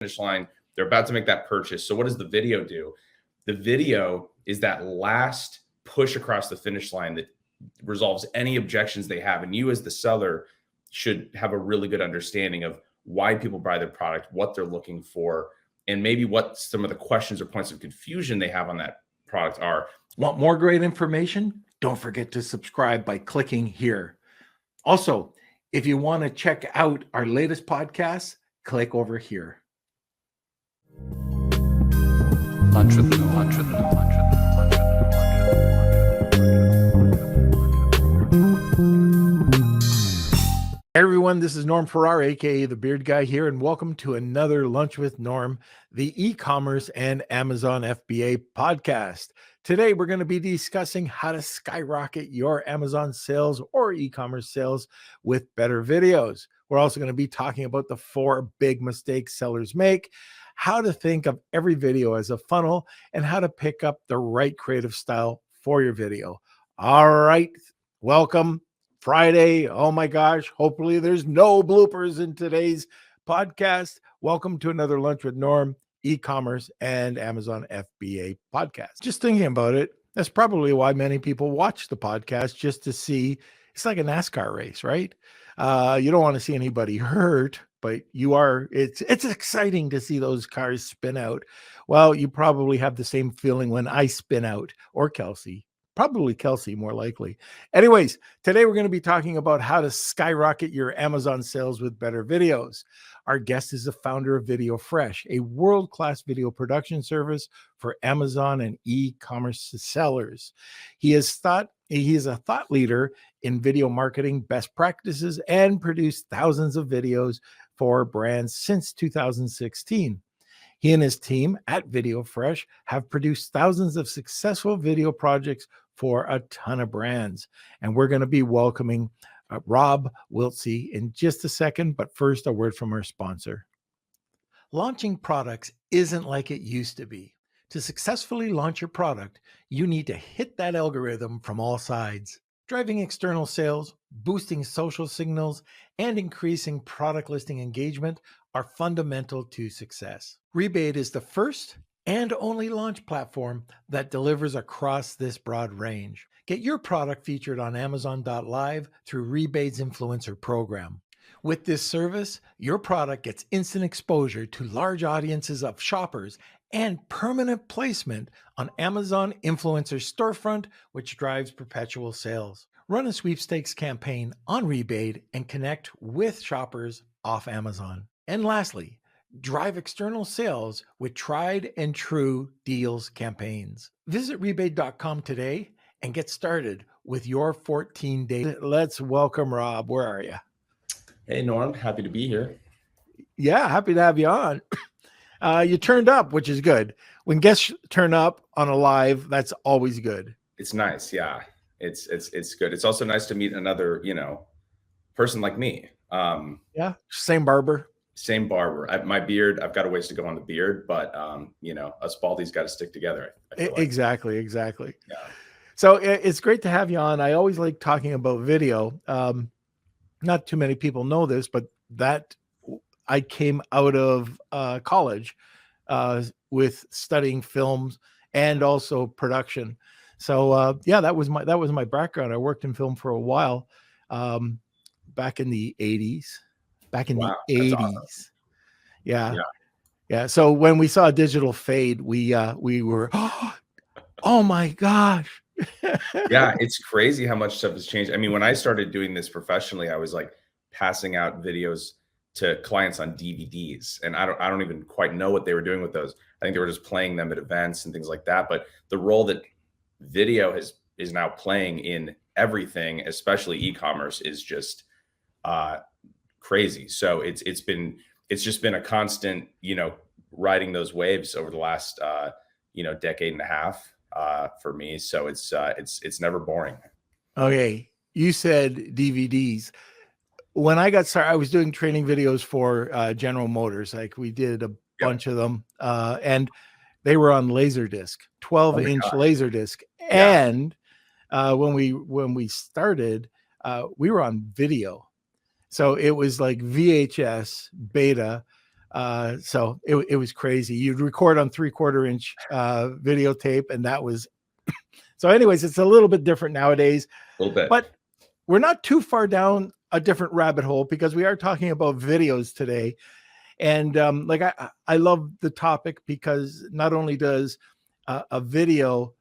finish line. They're about to make that purchase. So what does the video do? The video is that last push across the finish line that resolves any objections they have. And you as the seller should have a really good understanding of why people buy their product, what they're looking for, and maybe what some of the questions or points of confusion they have on that product are. Want more great information? Don't forget to subscribe by clicking here. Also, if you want to check out our latest podcast, click over here. Lunch with them, lunch with them, lunch with them, lunch with them, lunch with them. Hey everyone, this is Norm Farrar, aka the Beard Guy here, and welcome to another Lunch with Norm, the e-commerce and Amazon FBA podcast. Today, we're going to be discussing how to skyrocket your Amazon sales or e-commerce sales with better videos. We're also going to be talking about the 4 big mistakes sellers make, how to think of every video as a funnel, and how to pick up the right creative style for your video. All right, welcome. Friday. Oh my gosh. Hopefully there's no bloopers in today's podcast. Welcome to another Lunch with Norm, e-commerce and Amazon FBA podcast. Just thinking about it, that's probably why many people watch the podcast, just to see. It's like a NASCAR race, right? You don't want to see anybody hurt, but it's exciting to see those cars spin out. Well, you probably have the same feeling when I spin out, or Kelsey. Probably Kelsey, more likely. Anyways, today we're going to be talking about how to skyrocket your Amazon sales with better videos. Our guest is the founder of Video Fresh, a world-class video production service for Amazon and e-commerce sellers. He is a thought leader in video marketing best practices and produced thousands of videos for brands since 2016. He and his team at Video Fresh have produced thousands of successful video projects for a ton of brands. And we're going to be welcoming Rob Wiltsey in just a second. But first, a word from our sponsor. Launching products isn't like it used to be. To successfully launch your product, you need to hit that algorithm from all sides. Driving external sales, boosting social signals, and increasing product listing engagement are fundamental to success. Rebate is the first and only launch platform that delivers across this broad range. Get your product featured on Amazon.live through Rebate's influencer program. With this service, your product gets instant exposure to large audiences of shoppers and permanent placement on Amazon Influencer Storefront, which drives perpetual sales. Run a sweepstakes campaign on Rebate and connect with shoppers off Amazon. And lastly, drive external sales with tried and true deals campaigns. Visit rebate.com today and get started with your 14-day. Let's welcome Rob. Where are you? Hey, Norm. Happy to be here. Yeah, happy to have you on. You turned up, which is good. When guests turn up on a live, that's always good. It's nice. Yeah, it's good. It's also nice to meet another, person like me. Yeah, same barber. Same barber. My beard, I've got a ways to go on the beard, but us baldies got to stick together. I feel like. Exactly. Yeah. So it's great to have you on. I always like talking about video. Not too many people know this, but that I came out of college with studying films and also production. So that was my background. I worked in film for a while, back in the 80s. The 80s. Awesome. Yeah. So when we saw digital fade, we were, oh my gosh. Yeah, it's crazy how much stuff has changed. I mean, when I started doing this professionally, I was like passing out videos to clients on DVDs, and I don't even quite know what they were doing with those. I think they were just playing them at events and things like that. But the role that video is now playing in everything, especially e-commerce, is just crazy. So it's just been a constant, riding those waves over the last decade and a half for me. So it's never boring. Okay, you said DVDs. When I got started, I was doing training videos for General Motors. Like we did a bunch of them, and they were on Laserdisc, 12-inch Laserdisc. Yeah. And when we started, we were on video. So it was like VHS, beta, So it was crazy. You'd record on 3/4 inch videotape, and that was so. Anyways, it's a little bit different nowadays, A little bit. but we're not too far down a different rabbit hole because we are talking about videos today. And like I love the topic because not only does a video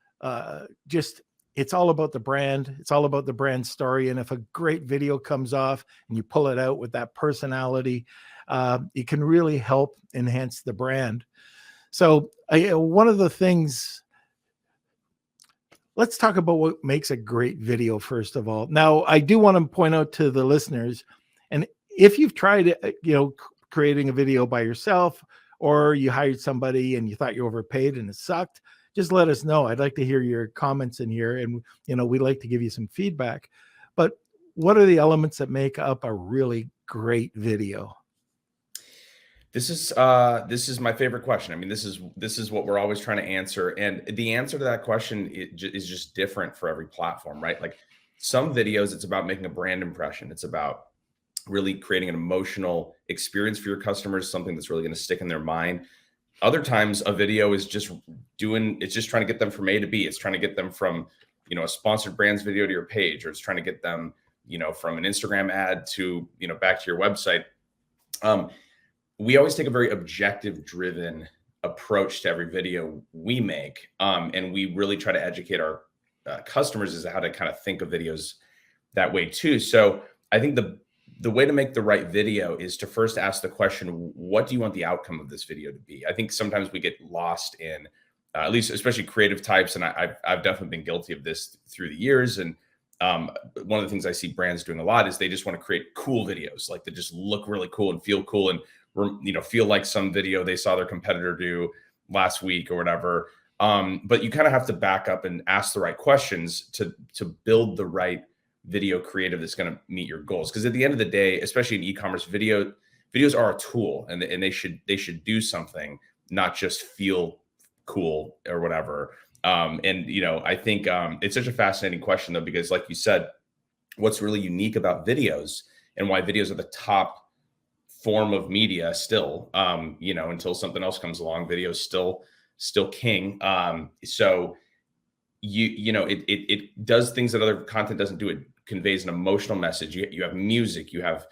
just it's all about the brand. It's all about the brand story. And if a great video comes off and you pull it out with that personality, it can really help enhance the brand. So one of the things, let's talk about what makes a great video first of all. Now, I do want to point out to the listeners, and if you've tried, creating a video by yourself, or you hired somebody and you thought you overpaid and it sucked, just let us know. I'd like to hear your comments in here, and we'd like to give you some feedback. But what are the elements that make up a really great video? This is my favorite question. I mean, this is what we're always trying to answer, and the answer to that question is just different for every platform, right? Like some videos, it's about making a brand impression. It's about really creating an emotional experience for your customers, something that's really going to stick in their mind. Other times a video is just trying to get them from A to B. It's trying to get them from, a sponsored brands video to your page, or it's trying to get them, from an Instagram ad to, back to your website. We always take a very objective driven approach to every video we make. And we really try to educate our customers as to how to kind of think of videos that way too. So I think the way to make the right video is to first ask the question, what do you want the outcome of this video to be? I think sometimes we get lost in, at least especially creative types, and I've definitely been guilty of this through the years. And one of the things I see brands doing a lot is they just want to create cool videos, like they just look really cool and feel cool and feel like some video they saw their competitor do last week or whatever. But you kind of have to back up and ask the right questions to build the right video creative that's going to meet your goals. Because at the end of the day, especially in e-commerce, videos are a tool, and they should do something, not just feel cool or whatever. I think it's such a fascinating question though, because like you said, what's really unique about videos and why videos are the top form of media still, until something else comes along, video is still king. So it does things that other content doesn't do. It conveys an emotional message. You have music, you have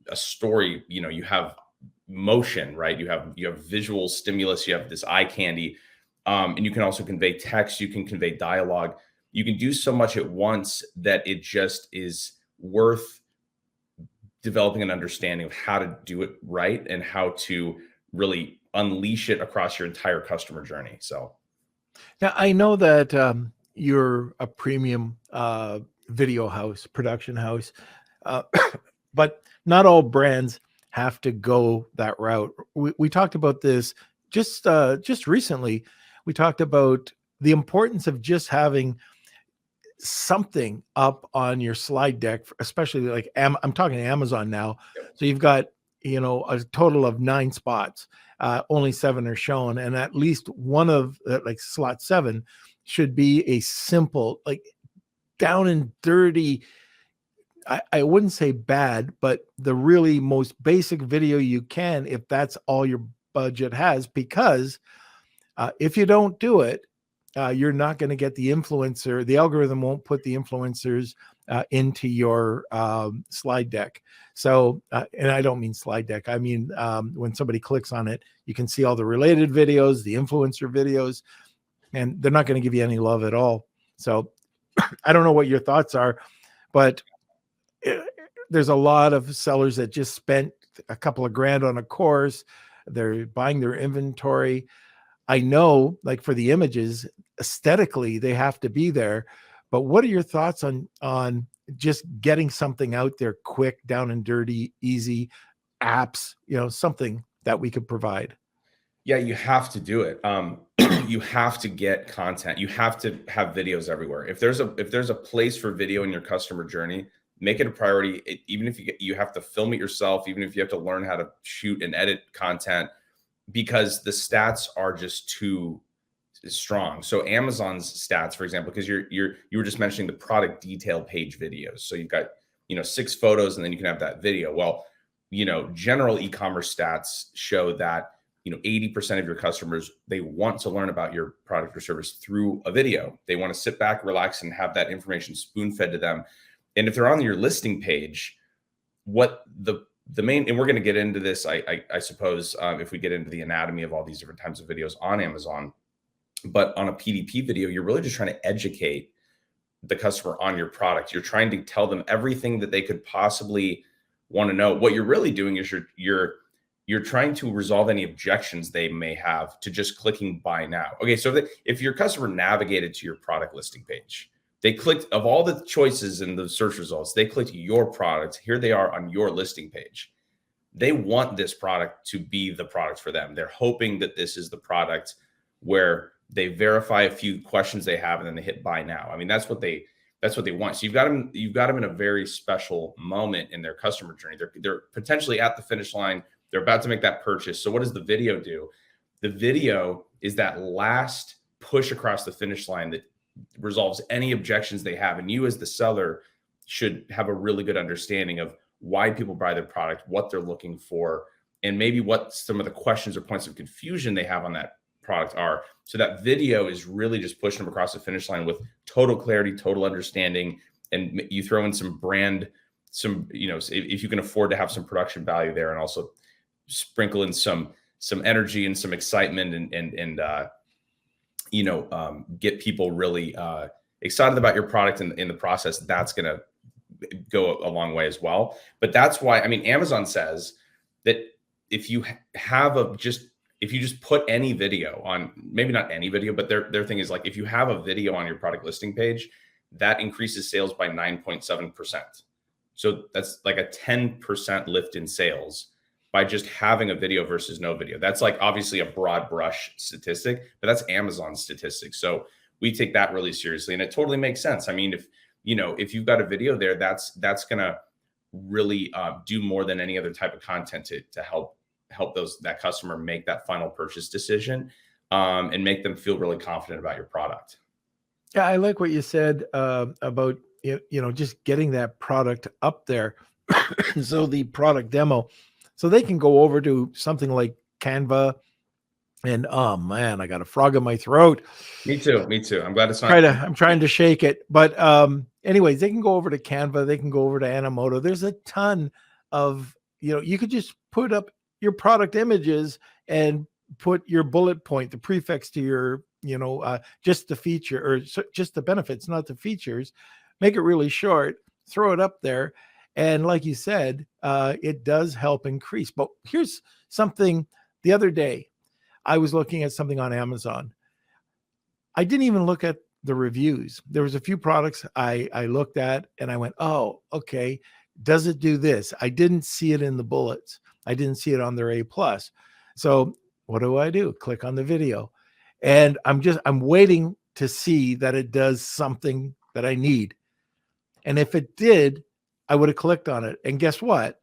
a story, you have motion, right? You have visual stimulus, you have this eye candy. And you can also convey text, you can convey dialogue. You can do so much at once that it just is worth developing an understanding of how to do it right and how to really unleash it across your entire customer journey. So now I know that you're a premium video house, production house, but not all brands have to go that route. We talked about this just recently. We talked about the importance of just having something up on your slide deck, especially like I'm talking Amazon now. So you've got, a total of 9 spots, only 7 are shown. And at least one of like slot 7 should be a simple, like down and dirty. I wouldn't say bad, but the really most basic video you can, if that's all your budget has, because if you don't do it, you're not going to get the influencer. The algorithm won't put the influencers into your slide deck. So, and I don't mean slide deck. I mean, when somebody clicks on it, you can see all the related videos, the influencer videos, and they're not going to give you any love at all. So I don't know what your thoughts are, but there's a lot of sellers that just spent a couple of grand on a course. They're buying their inventory. I know, like for the images, aesthetically, they have to be there. But what are your thoughts on just getting something out there quick, down and dirty, easy apps, something that we could provide? Yeah, you have to do it. You have to get content. You have to have videos everywhere. If there's a place for video in your customer journey, make it a priority. Even if you have to film it yourself, even if you have to learn how to shoot and edit content, because the stats are just too strong. So Amazon's stats, for example, because you were just mentioning the product detail page videos. So you've got 6 photos and then you can have that video. Well, general e-commerce stats show that 80% of your customers, they want to learn about your product or service through a video. They want to sit back, relax, and have that information spoon-fed to them. And if they're on your listing page, what the main, and we're going to get into this, I suppose, if we get into the anatomy of all these different types of videos on Amazon, but on a PDP video, you're really just trying to educate the customer on your product. You're trying to tell them everything that they could possibly want to know. What you're really doing is you're trying to resolve any objections they may have to just clicking buy now. Okay, so if your customer navigated to your product listing page, they clicked, of all the choices in the search results, they clicked your product. Here they are on your listing page. They want this product to be the product for them. They're hoping that this is the product where they verify a few questions they have and then they hit buy now. I mean, that's what they want. So you've got them in a very special moment in their customer journey. They're potentially at the finish line. They're about to make that purchase. So what does the video do? The video is that last push across the finish line that resolves any objections they have. And you as the seller should have a really good understanding of why people buy their product, what they're looking for, and maybe what some of the questions or points of confusion they have on that product are. So that video is really just pushing them across the finish line with total clarity, total understanding. And you throw in some brand, if you can afford to have some production value there, and also sprinkle in some energy and some excitement and get people really excited about your product in the process. That's going to go a long way as well. But that's why, Amazon says that if you just put any video on, maybe not any video, but their thing is like, if you have a video on your product listing page, that increases sales by 9.7%. So that's like a 10% lift in sales by just having a video versus no video. That's like obviously a broad brush statistic, but that's Amazon's statistics. So we take that really seriously, and it totally makes sense. I mean, if you've got a video there, that's gonna really do more than any other type of content to help that customer make that final purchase decision, and make them feel really confident about your product. Yeah, I like what you said about just getting that product up there. So the product demo, so they can go over to something like Canva, and oh man, I got a frog in my throat. Me too. I'm glad it's not. I'm trying to shake it, but anyways, they can go over to Canva, they can go over to Animoto. There's a ton of you could just put up your product images and put your bullet point, the prefix to your just the feature, or just the benefits, not the features. Make it really short, throw it up there. And like you said, it does help increase. But here's something. The other day, I was looking at something on Amazon. I didn't even look at the reviews. There was a few products I looked at and I went, oh, okay. Does it do this? I didn't see it in the bullets. I didn't see it on their A+. So what do? Click on the video. And I'm waiting to see that it does something that I need. And if it did, I would have clicked on it. And guess what?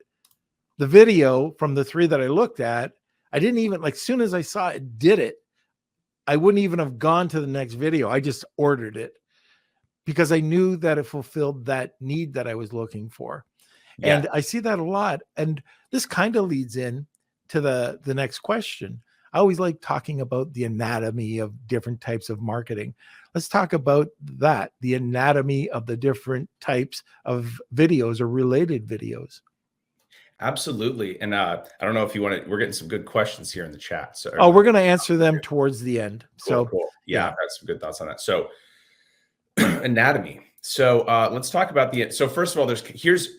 The video from the 3 that I looked at, I didn't even, like, soon as I saw it did it, I wouldn't even have gone to the next video. I just ordered it because I knew that it fulfilled that need that I was looking for. Yeah. And I see that a lot. And this kind of leads in to the next question. I always like talking about the anatomy of different types of marketing. Let's talk about that, the anatomy of the different types of videos or related videos. Absolutely. And I don't know if you want to, we're getting some good questions here in the chat. So we're going to answer them towards the end. Cool. Yeah, I've got some good thoughts on that. So anatomy. So let's talk about so first of all, here's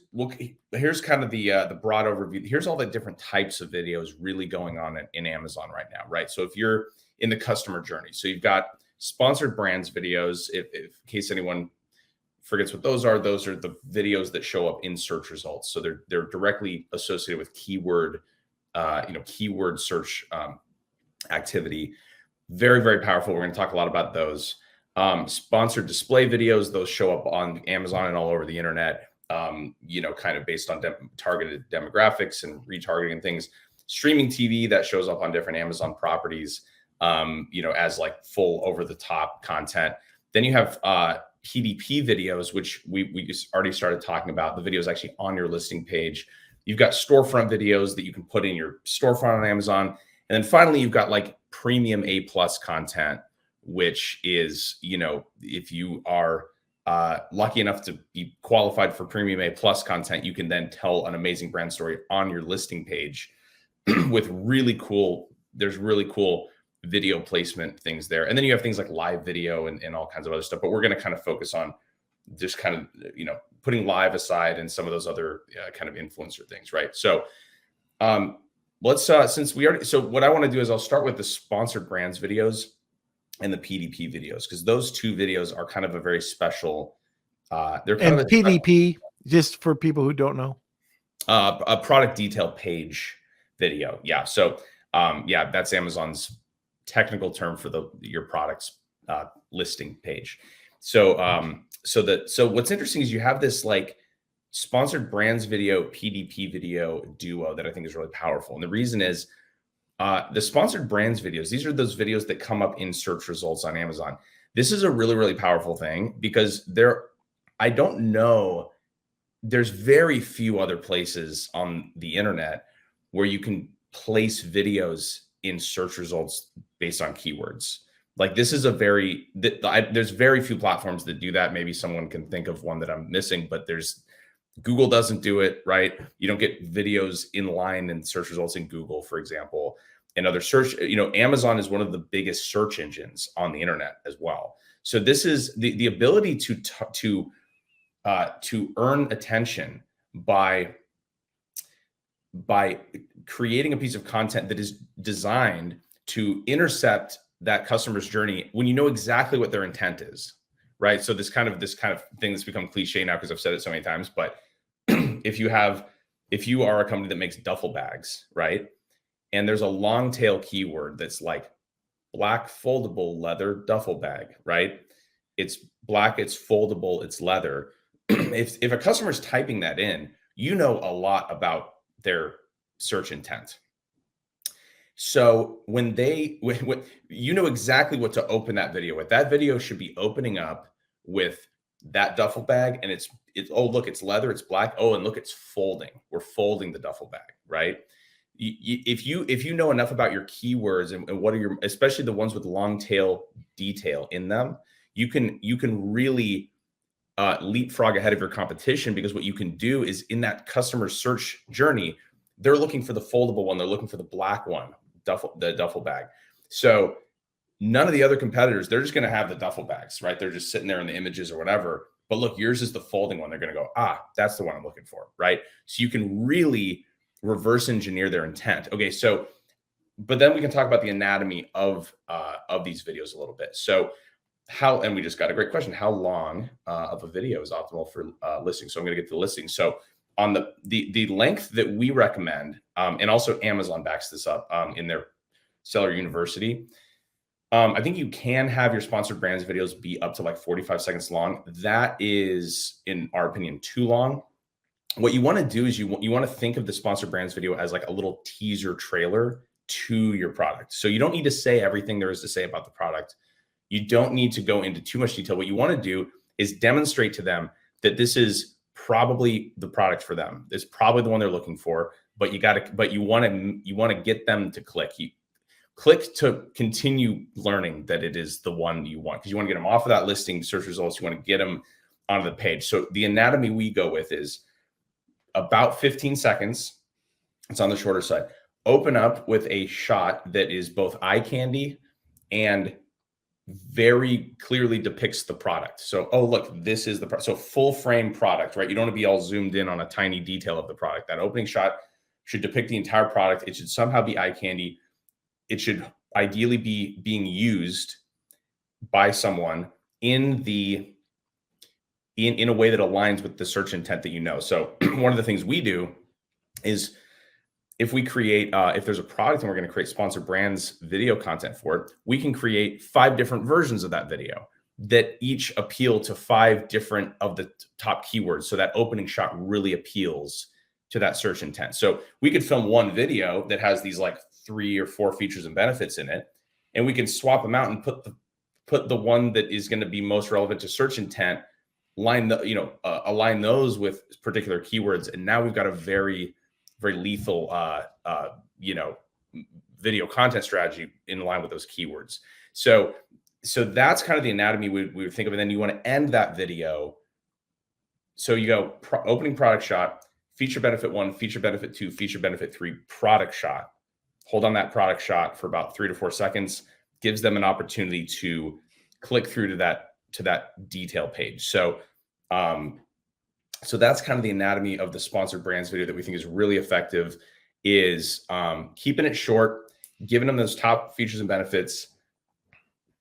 kind of the broad overview. Here's all the different types of videos really going on in Amazon right now, right? So if you're in the customer journey, so you've got sponsored brands videos. If in case anyone forgets what those are the videos that show up in search results. So they're directly associated with keyword search activity. Very, very powerful. We're going to talk a lot about those. Sponsored display videos, those show up on Amazon and all over the internet, kind of based on targeted demographics and retargeting and things. Streaming TV, that shows up on different Amazon properties, as like full over the top content. Then you have PDP videos, which we just already started talking about. The video is actually on your listing page. You've got storefront videos that you can put in your storefront on Amazon. And then finally, you've got like premium A+ content, which is, if you are lucky enough to be qualified for premium A+ content, you can then tell an amazing brand story on your listing page with there's really cool video placement things there. And then you have things like live video and all kinds of other stuff, but we're going to kind of focus on just kind of, putting live aside and some of those other kind of influencer things. Right. So let's, so what I want to do is I'll start with the sponsored brands videos and the PDP videos, because those two videos are kind of a very special, they're kind of a PDP, just for people who don't know, a product detail page video. Yeah. So that's Amazon's technical term for your product's listing page. So what's interesting is you have this like sponsored brands video, PDP video duo that I think is really powerful. And the reason is the sponsored brands videos, these are those videos that come up in search results on Amazon. This is a really, really powerful thing because I don't know, there's very few other plays on the internet where you can place videos in search results based on keywords. Like this is there's very few platforms that do that. Maybe someone can think of one that I'm missing, but Google doesn't do it, right? You don't get videos in line in search results in Google, for example, and other search, Amazon is one of the biggest search engines on the internet as well. So this is the ability to earn attention by creating a piece of content that is designed to intercept that customer's journey when you know exactly what their intent is, right? So this kind of thing that's become cliche now because I've said it so many times, but if you are a company that makes duffel bags, right? And there's a long tail keyword that's like black foldable leather duffel bag, right? It's black, it's foldable, it's leather. If a customer's typing that in, a lot about their search intent. So when you know exactly what to open that video with. That video should be opening up with that duffel bag, and it's oh look, it's leather, it's black. Oh, and look, it's folding. We're folding the duffel bag, right? If you know enough about your keywords and what are especially the ones with long tail detail in them, you can really leapfrog ahead of your competition, because what you can do is in that customer search journey, they're looking for the foldable one, they're looking for the black one, the duffel bag. So none of the other competitors, they're just going to have the duffel bags, right? They're just sitting there in the images or whatever. But look, yours is the folding one. They're going to go, that's the one I'm looking for, right? So you can really reverse engineer their intent. Okay, but then we can talk about the anatomy of these videos a little bit. So and we just got a great question. How long of a video is optimal for listing? So I'm going to get to the listing. So on the length that we recommend, and also Amazon backs this up in their Seller University. I think you can have your sponsored brands videos be up to like 45 seconds long. That is, in our opinion, too long. What you want to do is you want to think of the sponsored brands video as like a little teaser trailer to your product. So you don't need to say everything there is to say about the product. You don't need to go into too much detail. What you want to do is demonstrate to them that this is probably the product for them. It's probably the one they're looking for, but you want to get them to click. Click to continue learning that it is the one you want, because you want to get them off of that listing search results. You want to get them onto the page. So the anatomy we go with is about 15 seconds. It's on the shorter side. Open up with a shot that is both eye candy and very clearly depicts the product. So, oh, look, this is the product. So full frame product, right? You don't want to be all zoomed in on a tiny detail of the product. That opening shot should depict the entire product. It should somehow be eye candy. It should ideally be being used by someone in a way that aligns with the search intent that you know. So one of the things we do is if we create, if there's a product and we're going to create sponsored brands video content for it, we can create 5 different versions of that video that each appeal to 5 different of the top keywords. So that opening shot really appeals to that search intent. So we could film one video that has these like 3 or 4 features and benefits in it, and we can swap them out and put the one that is going to be most relevant to search intent, align those with particular keywords, and now we've got a very very lethal, video content strategy in line with those keywords. So that's kind of the anatomy we would think of. And then you want to end that video. So you go opening product shot, feature benefit 1, feature benefit 2, feature benefit 3, product shot. Hold on that product shot for about 3 to 4 seconds, gives them an opportunity to click through to that detail page. So that's kind of the anatomy of the sponsored brands video that we think is really effective, is keeping it short, giving them those top features and benefits.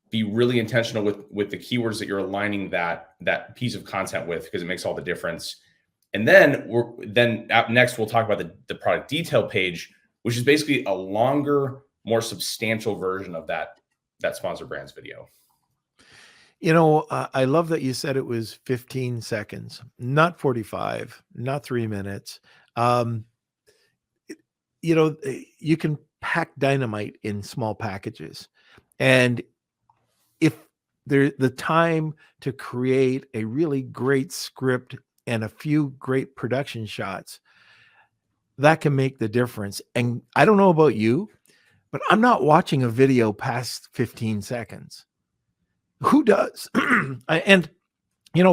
Be really intentional with the keywords that you're aligning that piece of content with, because it makes all the difference. And then next we'll talk about the product detail page, which is basically a longer, more substantial version of that sponsored brands video. I love that you said it was 15 seconds, not 45, not 3 minutes. You can pack dynamite in small packages. And if the time to create a really great script and a few great production shots, that can make the difference. And I don't know about you, but I'm not watching a video past 15 seconds. Who does? And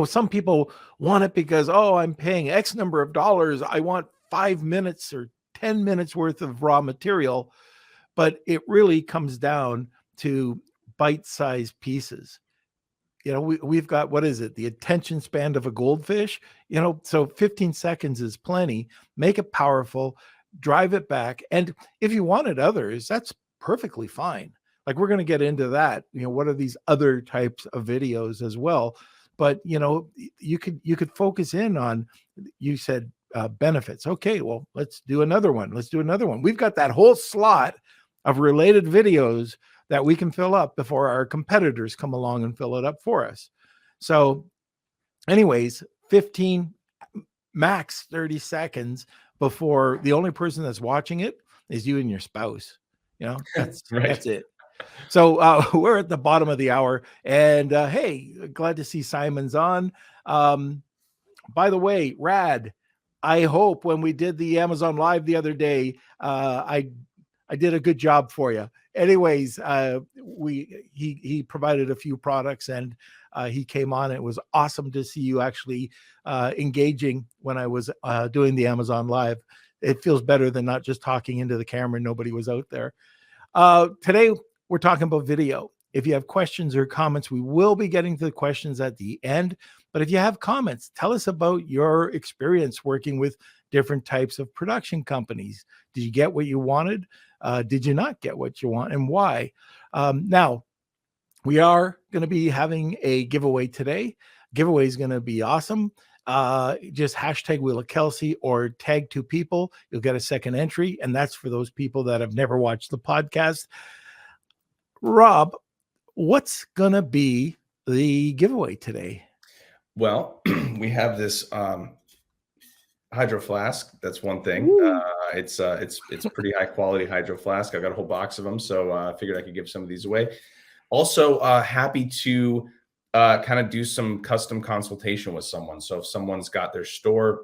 some people want it because, I'm paying X number of dollars. I want 5 minutes or 10 minutes worth of raw material. But it really comes down to bite-sized pieces. We've got, what is it? The attention span of a goldfish, so 15 seconds is plenty. Make it powerful, drive it back. And if you wanted others, that's perfectly fine. Like, we're going to get into that. What are these other types of videos as well? But, you could focus in on, you said benefits. Okay, well, let's do another one. We've got that whole slot of related videos that we can fill up before our competitors come along and fill it up for us. So anyways, 15, max 30 seconds before the only person that's watching it is you and your spouse. That's Right. That's it. So we're at the bottom of the hour, and hey, glad to see Simon's on. By the way, Rad, I hope when we did the Amazon Live the other day, I did a good job for you. Anyways, he provided a few products, and he came on. It was awesome to see you actually engaging when I was doing the Amazon Live. It feels better than not just talking into the camera. Nobody was out there. Today, we're talking about video. If you have questions or comments, we will be getting to the questions at the end. But if you have comments, tell us about your experience working with different types of production companies. Did you get what you wanted? Did you not get what you want, and why? Now, we are going to be having a giveaway today. Giveaway is going to be awesome. Just hashtag Wheel of Kelsey or tag 2 people. You'll get a second entry, and that's for those people that have never watched the podcast. Rob, what's going to be the giveaway today? Well, we have this hydro flask. That's one thing. It's pretty high quality hydro flask. I got a whole box of them, so I figured I could give some of these away. Also, happy to kind of do some custom consultation with someone. So if someone's got their store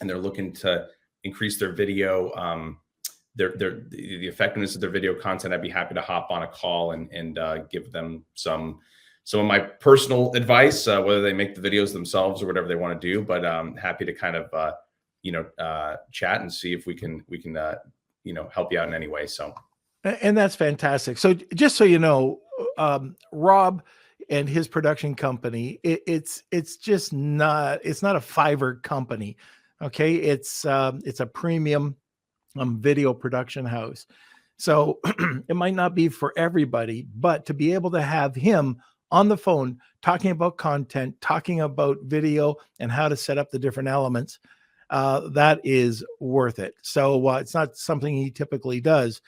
and they're looking to increase their video, the effectiveness of their video content, I'd be happy to hop on a call and give them some of my personal advice, whether they make the videos themselves or whatever they want to do. But happy to kind of chat and see if we can help you out in any way. So, and that's fantastic. So just so you know, Rob and his production company, it's not a Fiverr company. Okay, it's a premium video production house. So it might not be for everybody, but to be able to have him on the phone talking about content, talking about video and how to set up the different elements, that is worth it. So it's not something he typically does.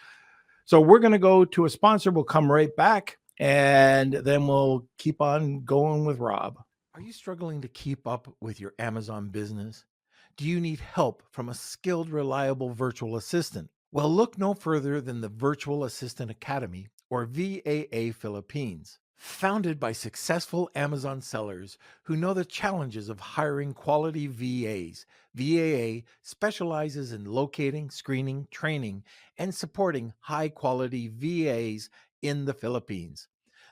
So we're going to go to a sponsor. We'll come right back, and then we'll keep on going with Rob. Are you struggling to keep up with your Amazon business? Do you need help from a skilled, reliable virtual assistant? Well, look no further than the Virtual Assistant Academy, or VAA Philippines. Founded by successful Amazon sellers who know the challenges of hiring quality VAs, VAA specializes in locating, screening, training, and supporting high-quality VAs in the Philippines.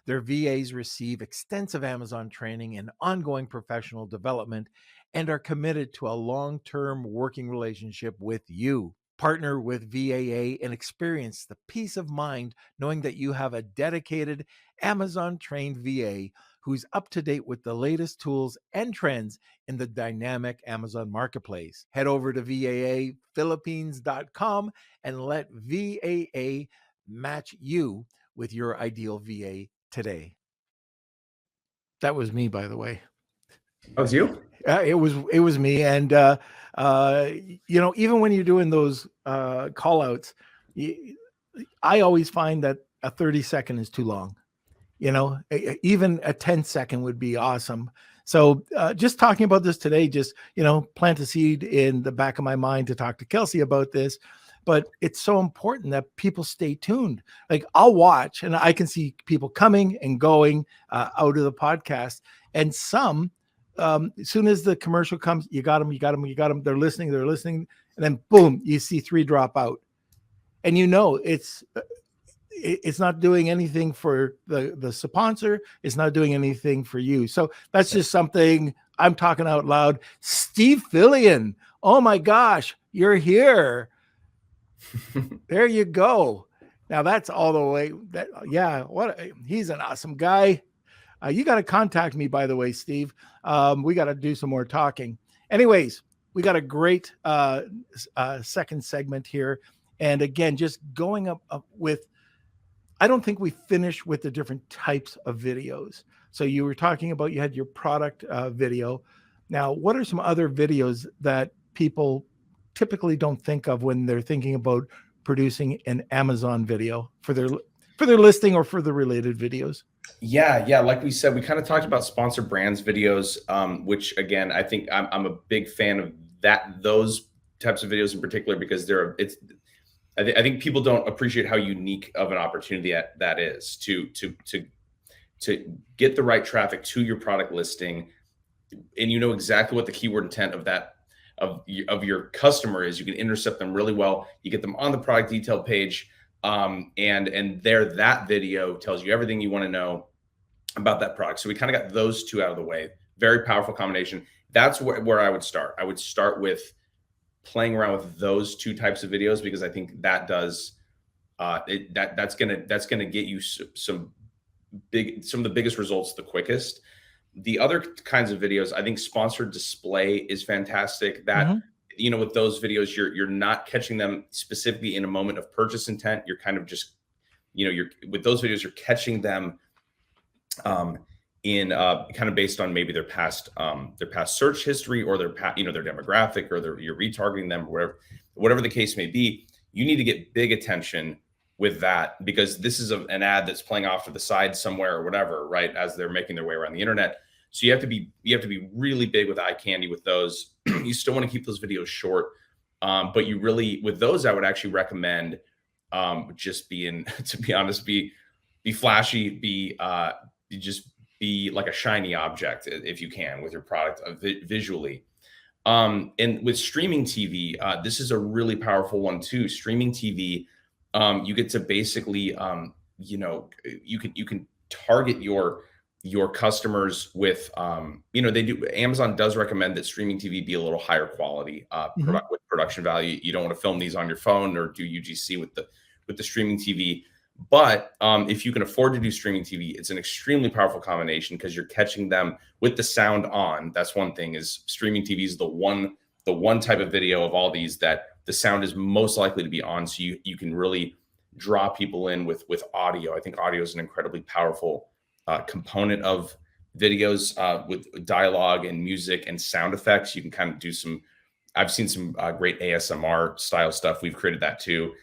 Their VAs receive extensive Amazon training and ongoing professional development and are committed to a long-term working relationship with you. Partner with VAA and experience the peace of mind knowing that you have a dedicated Amazon trained VA who's up to date with the latest tools and trends in the dynamic Amazon marketplace. Head over to VAAphilippines.com and let VAA match you with your ideal VA today. That was me, by the way. That was you? It was me. And, even when you're doing those call outs, I always find that a 30-second is too long. Even a 10-second would be awesome. So just talking about this today, just, plant a seed in the back of my mind to talk to Kelsey about this. But it's so important that people stay tuned. Like I'll watch and I can see people coming and going out of the podcast. And some, as soon as the commercial comes, you got them. They're listening. And then boom, you see 3 drop out. And it's not doing anything for the sponsor. It's not doing anything for you. So that's just something I'm talking out loud. Steve Fillion. Oh my gosh, you're here. There you go. Now that's all the way. He's an awesome guy. You got to contact me, by the way, Steve. We got to do some more talking. Anyways, we got a great second segment here. And again, just going up with, I don't think we finished with the different types of videos. So you were talking about, you had your product video. Now, what are some other videos that people typically don't think of when they're thinking about producing an Amazon video for their listing or for the related videos? Yeah. Like we said, we kind of talked about sponsored brands videos, which again, I think I'm a big fan of those types of videos in particular, because I think people don't appreciate how unique of an opportunity that is to get the right traffic to your product listing, and exactly what the keyword intent of your customer is. You can intercept them really well. You get them on the product detail page, and that video tells you everything you want to know about that product. So we kind of got those 2 out of the way. Very powerful combination. That's where I would start. I would start with playing around with those 2 types of videos, because I think that does that's gonna get you some of the biggest results the quickest. The other kinds of videos, I think sponsored display is fantastic. That with those videos, you're not catching them specifically in a moment of purchase intent. You're kind of just with those videos, you're catching them in kind of based on maybe their past search history, or their demographic, or you're retargeting them, or whatever the case may be. You need to get big attention with that, because this is an ad that's playing off to the side somewhere or whatever, right, as they're making their way around the internet. So you have to be really big with eye candy with those. You still want to keep those videos short, but you really, with those, I would actually recommend just being, to be honest, be flashy, just be like a shiny object if you can with your product visually. And with streaming TV, this is a really powerful one too. Streaming TV, you get to basically, you can target your customers with, Amazon does recommend that streaming TV be a little higher quality with production value. You don't want to film these on your phone or do UGC with the streaming TV. But if you can afford to do streaming TV, it's an extremely powerful combination, because you're catching them with the sound on. That's one thing, is streaming TV is the one type of video of all these that the sound is most likely to be on. So you can really draw people in with audio. I think audio is an incredibly powerful component of videos, with dialogue and music and sound effects. You can kind of do I've seen some great ASMR style stuff. We've created that too.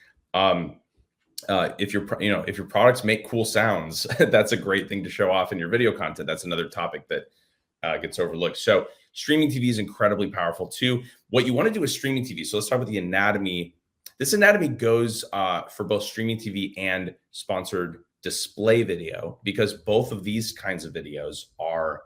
If your products make cool sounds, that's a great thing to show off in your video content. That's another topic that gets overlooked. So streaming TV is incredibly powerful too. What you want to do with streaming TV. So let's talk about the anatomy. This anatomy goes for both streaming TV and sponsored display video, because both of these kinds of videos are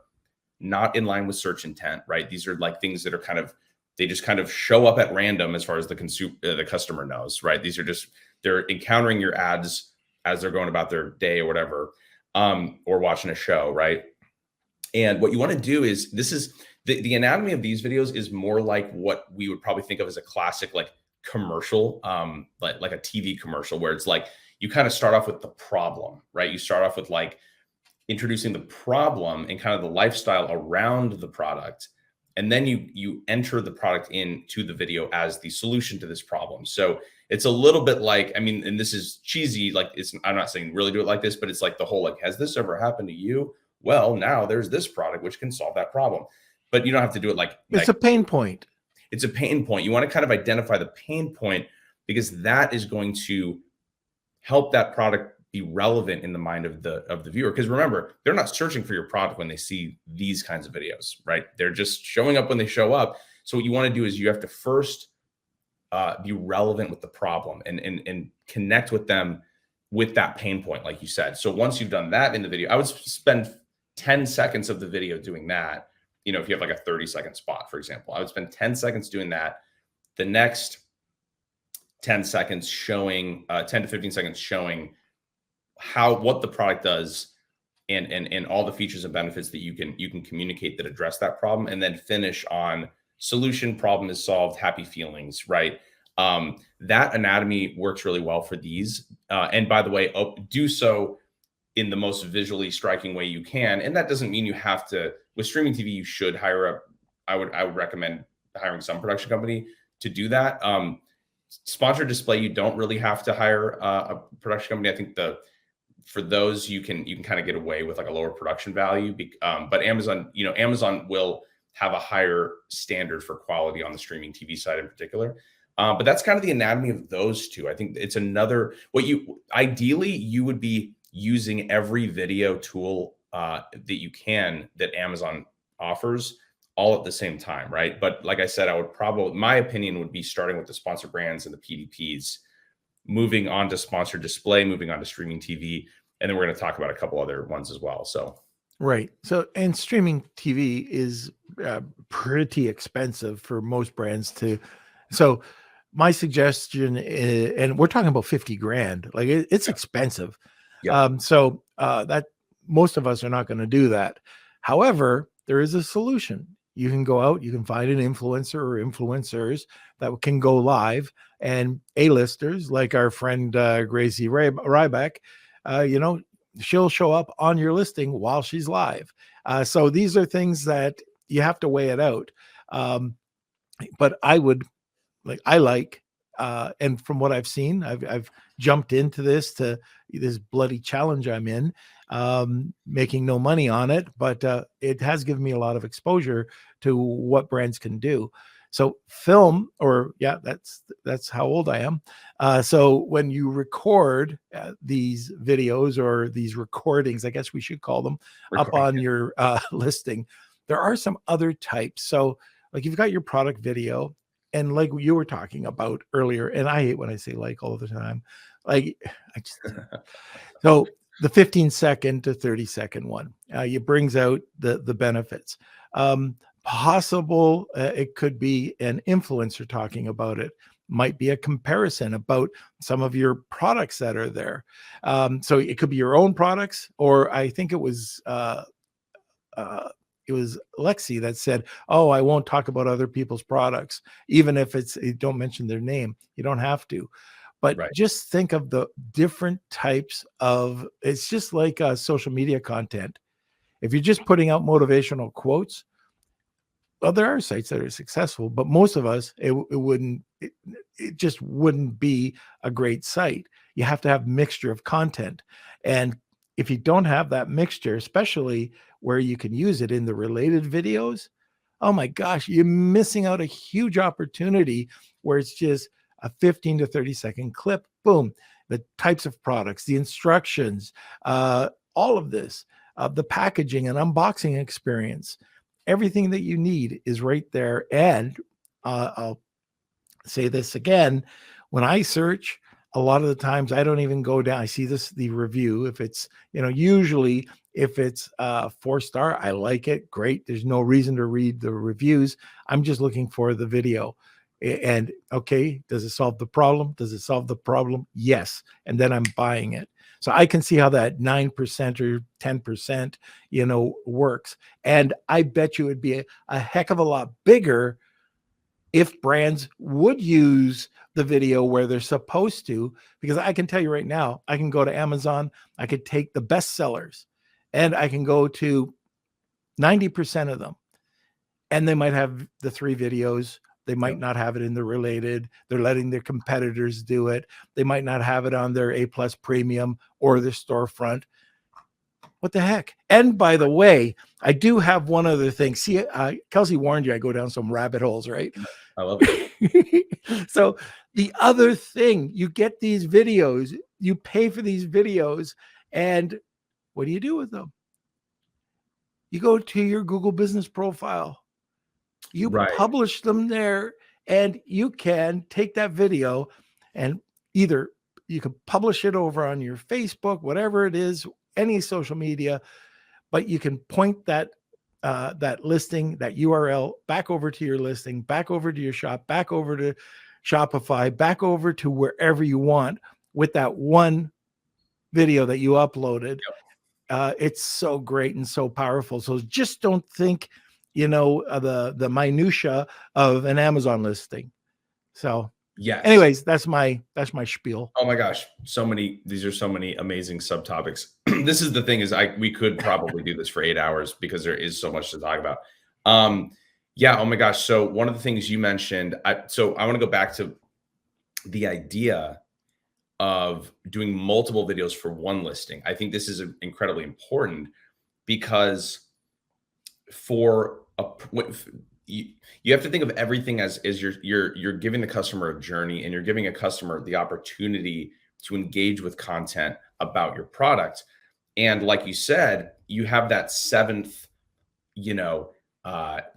not in line with search intent, right? These are like things that are they just kind of show up at random as far as the customer knows, right? These are just, they're encountering your ads as they're going about their day or whatever, or watching a show, right? And what you want to do is, this is the anatomy of these videos is more like what we would probably think of as a classic like commercial, like a TV commercial, where it's like you kind of start off with the problem, right? You start off with like introducing the problem and kind of the lifestyle around the product, and then you enter the product into the video as the solution to this problem. So it's a little bit like, I mean, and this is cheesy, like I'm not saying really do it like this, but it's like the whole like, has this ever happened to you? Well, now there's this product which can solve that problem. But you don't have to do it like It's a pain point. It's a pain point. You want to kind of identify the pain point, because that is going to help that product be relevant in the mind of the viewer. Because remember, they're not searching for your product when they see these kinds of videos, right? They're just showing up when they show up. So what you want to do is you have to first be relevant with the problem and connect with them with that pain point, like you said. So once you've done that in the video, I would spend 10 seconds of the video doing that. You know, if you have like a 30-second spot, for example, I would spend 10 seconds doing that. The next 10 seconds showing, 10 to 15 seconds showing what the product does and all the features and benefits that you can communicate that address that problem, and then finish on solution, problem is solved, happy feelings, right? That anatomy works really well for these. And by the way, do so in the most visually striking way you can. And that doesn't mean you have to, with streaming TV, you should hire I would recommend hiring some production company to do that. Sponsored display, you don't really have to hire a production company. I think for those, you can kind of get away with like a lower production value. But Amazon will have a higher standard for quality on the streaming TV side in particular. But that's kind of the anatomy of those two. I think it's ideally you would be using every video tool that you can that Amazon offers all at the same time, right? But like I said, my opinion would be starting with the sponsored brands and the PDPs, moving on to sponsored display, moving on to streaming TV, and then we're going to talk about a couple other ones as well. So, right. So, and streaming TV is pretty expensive for most brands so my suggestion is, and we're talking about 50 grand, like it's expensive. Yeah. So that most of us are not going to do that. However, there is a solution. You can go out, you can find an influencer or influencers that can go live, and A-listers like our friend Gracie Ryback, she'll show up on your listing while she's live. So these are things that you have to weigh it out. But and from what I've seen, I've jumped into this bloody challenge I'm in, making no money on it, but it has given me a lot of exposure to what brands can do. So film, that's how old I am. So when you record these videos or these recordings, I guess we should call them, up on your listing, there are some other types. So like you've got your product video, and like you were talking about earlier, and I hate when I say like all the time, so the 15-second to 30-second one, it brings out the benefits. Possible, it could be an influencer talking about it, might be a comparison about some of your products that are there. So it could be your own products, or I think it was Lexi that said, "Oh, I won't talk about other people's products, even if you don't mention their name. You don't have to." But right. Just think of the different types of, it's just like social media content. If you're just putting out motivational quotes, well, there are sites that are successful, but most of us, it just wouldn't be a great site. You have to have mixture of content. And if you don't have that mixture, especially where you can use it in the related videos, oh my gosh, you're missing out a huge opportunity where it's just a 15 to 30-second clip. Boom. The types of products, the instructions, all of this, the packaging and unboxing experience, everything that you need is right there. And I'll say this again, when I search, a lot of the times I don't even go down. I see the review. If it's, usually if it's 4-star, I like it. Great. There's no reason to read the reviews. I'm just looking for the video. And okay, does it solve the problem? Does it solve the problem? Yes. And then I'm buying it. So I can see how that 9% or 10%, works. And I bet you it'd be a heck of a lot bigger if brands would use the video where they're supposed to, because I can tell you right now, I can go to Amazon, I could take the best sellers and I can go to 90% of them, and they might have the 3 videos. They might not have it in the related. They're letting their competitors do it. They might not have it on their A+ premium or their storefront. What the heck? And by the way, I do have one other thing. See, Kelsey warned you I go down some rabbit holes, right? I love it. So the other thing, you get these videos, you pay for these videos, and what do you do with them? You go to your Google business profile. You publish them there, and you can take that video and either you can publish it over on your Facebook, whatever it is, any social media, but you can point that listing, that URL back over to your listing, back over to your shop, back over to Shopify, back over to wherever you want with that one video that you uploaded. It's so great and so powerful. So just don't think, the minutia of an Amazon listing. So yes. Anyways, that's my spiel. Oh my gosh. These are so many amazing subtopics. This is the thing is we could probably do this for 8 hours because there is so much to talk about. Yeah. Oh my gosh. So one of the things you mentioned, I want to go back to the idea of doing multiple videos for one listing. I think this is incredibly important because you have to think of everything as you're giving the customer a journey, and you're giving a customer the opportunity to engage with content about your product. And like you said, you have that 7th,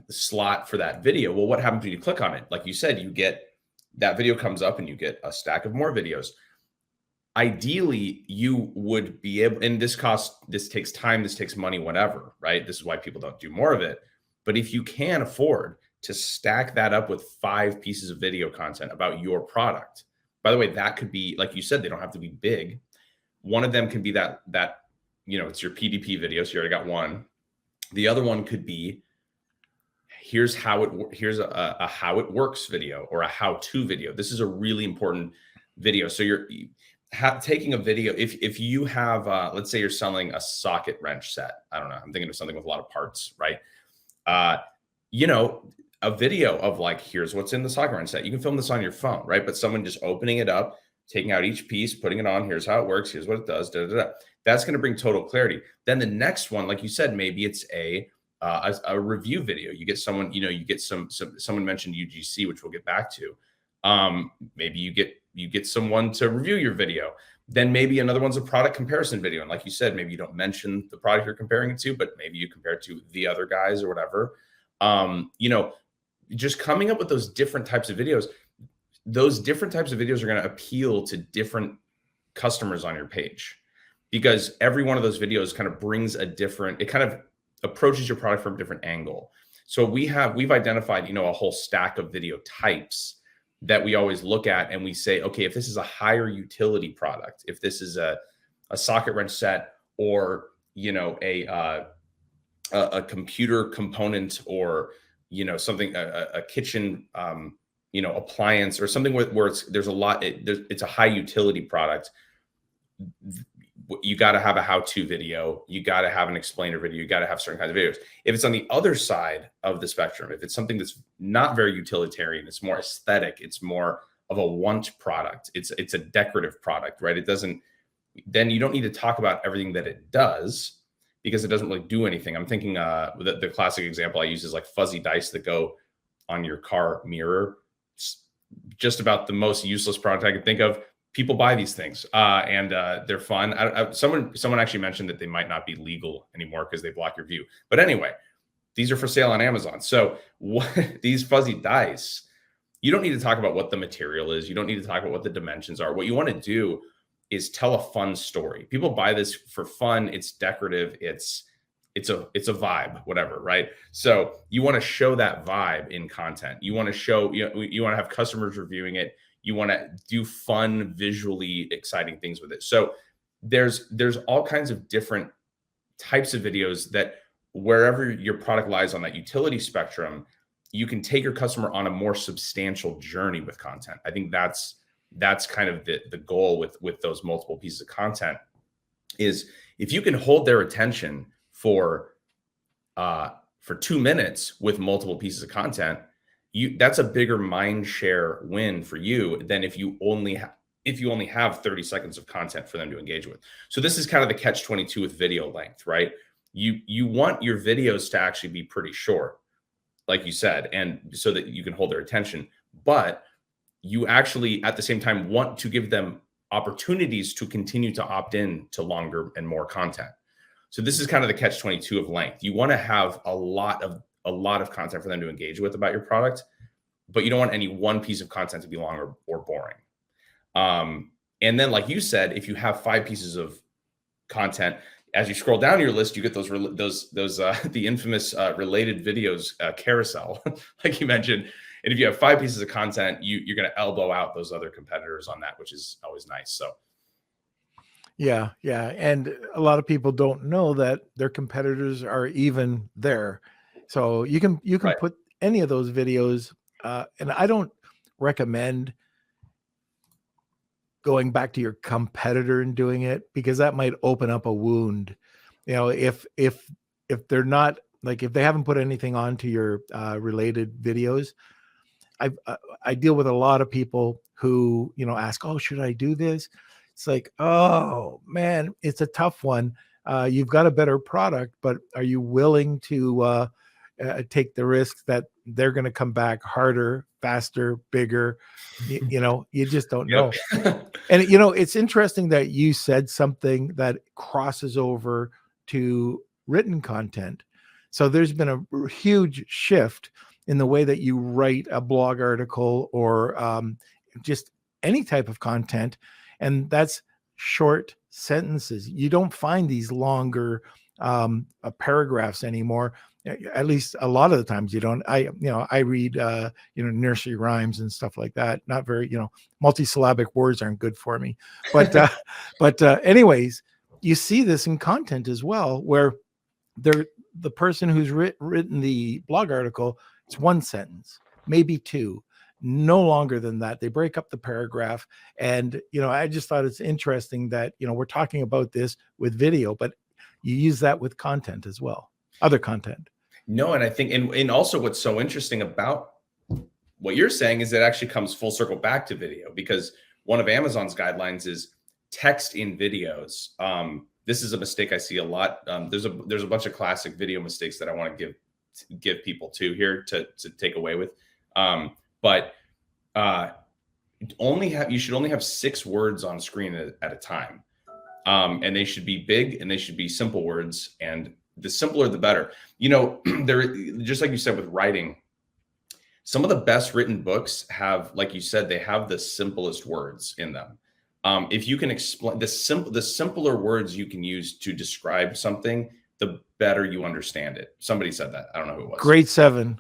slot for that video. Well, what happens when you click on it? Like you said, you get that video comes up and you get a stack of more videos. Ideally, you would be able, and this takes time, this takes money, whatever, right? This is why people don't do more of it. But if you can afford to stack that up with 5 pieces of video content about your product, by the way, that could be, like you said, they don't have to be big. One of them can be that it's your PDP video. So you already got one. The other one could be, here's a how it works video, or a how-to video. This is a really important video. So you're taking a video. If you have, let's say you're selling a socket wrench set. I don't know. I'm thinking of something with a lot of parts, right? A video of like, here's what's in the socket wrench set. You can film this on your phone, right? But someone just opening it up, taking out each piece, putting it on, here's how it works, here's what it does, da, da, da. That's going to bring total clarity. Then the next one, like you said, maybe it's a review video. You get someone, you get someone mentioned UGC, which we'll get back to. Maybe you get someone to review your video. Then maybe another one's a product comparison video. And like you said, maybe you don't mention the product you're comparing it to, but maybe you compare it to the other guys or whatever. Just coming up with those different types of videos. Those different types of videos are going to appeal to different customers on your page, because every one of those videos kind of brings it kind of approaches your product from a different angle. So we've identified, a whole stack of video types that we always look at, and we say, okay, if this is a higher utility product, if this is a socket wrench set, or a computer component, or something, a kitchen appliance, or something where it's a high utility product, you got to have a how-to video, you got to have an explainer video, you got to have certain kinds of videos. If it's on the other side of the spectrum, if it's something that's not very utilitarian, it's more aesthetic, it's more of a want product, it's a decorative product, right? Then you don't need to talk about everything that it does, because it doesn't really do anything. I'm thinking the classic example I use is like fuzzy dice that go on your car mirror. It's just about the most useless product I can think of. People buy these things and they're fun. Someone actually mentioned that they might not be legal anymore because they block your view. But anyway, these are for sale on Amazon. So these fuzzy dice, you don't need to talk about what the material is. You don't need to talk about what the dimensions are. What you want to do is tell a fun story. People buy this for fun. It's decorative. It's a vibe, whatever, right? So you want to show that vibe in content. You want to show, you want to have customers reviewing it. You want to do fun, visually exciting things with it. So there's all kinds of different types of videos that wherever your product lies on that utility spectrum, you can take your customer on a more substantial journey with content. I think that's kind of the goal with those multiple pieces of content, is if you can hold their attention for 2 minutes with multiple pieces of content, that's a bigger mind share win for you than if you only have 30 seconds of content for them to engage with. So this is kind of the catch-22 with video length, right? You want your videos to actually be pretty short, like you said, and so that you can hold their attention, but you actually at the same time want to give them opportunities to continue to opt in to longer and more content. So this is kind of the catch-22 of length. You want to have a lot of content for them to engage with about your product, but you don't want any one piece of content to be long or boring. And then, like you said, if you have 5 pieces of content, as you scroll down your list, you get those the infamous related videos carousel, like you mentioned. And if you have 5 pieces of content, you're going to elbow out those other competitors on that, which is always nice. So. Yeah. And a lot of people don't know that their competitors are even there. So you can right. Put any of those videos, and I don't recommend going back to your competitor and doing it, because that might open up a wound. If they're not, like, if they haven't put anything onto your related videos, I deal with a lot of people who, ask, oh, should I do this? It's like, oh man, it's a tough one. You've got a better product, but are you willing to take the risk that they're going to come back harder, faster, bigger? You just don't know. And, it's interesting that you said something that crosses over to written content. So there's been a huge shift in the way that you write a blog article or just any type of content. And that's short sentences. You don't find these longer paragraphs anymore. At least a lot of the times you don't. I read nursery rhymes and stuff like that. Not very, multisyllabic words aren't good for me. But anyways, you see this in content as well, where the person who's written the blog article, it's 1 sentence, maybe 2. No longer than that. They break up the paragraph. And, I just thought it's interesting that, we're talking about this with video, but you use that with content as well, other content. No, and I think, and also what's so interesting about what you're saying is it actually comes full circle back to video, because one of Amazon's guidelines is text in videos. This is a mistake I see a lot. There's a bunch of classic video mistakes that I want to give people here to take away with. But you should only have 6 words on screen at a time. And they should be big and they should be simple words, and the simpler, the better. Just like you said with writing, some of the best written books have, like you said, they have the simplest words in them. If you can explain the simpler words you can use to describe something, the better you understand it. Somebody said that. I don't know who it was. Grade 7.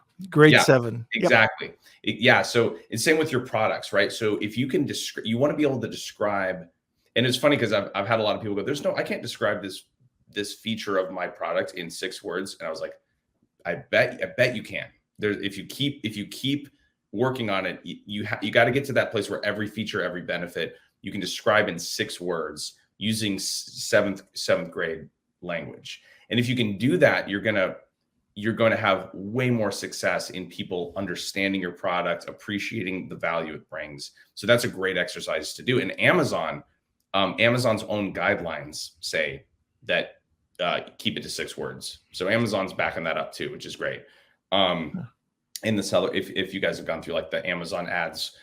Exactly. Yep. Yeah. So it's same with your products, right? So if you can you want to be able to describe, and it's funny because I've had a lot of people go, I can't describe this feature of my product in 6 words. And I was like, I bet you can. If you keep working on it, you got to get to that place where every feature, every benefit you can describe in 6 words using seventh grade language. And if you can do that, you're going to have way more success in people understanding your product, appreciating the value it brings. So that's a great exercise to do. And Amazon's own guidelines say that keep it to 6 words. So Amazon's backing that up too, which is great. In the seller, if you guys have gone through like the Amazon ads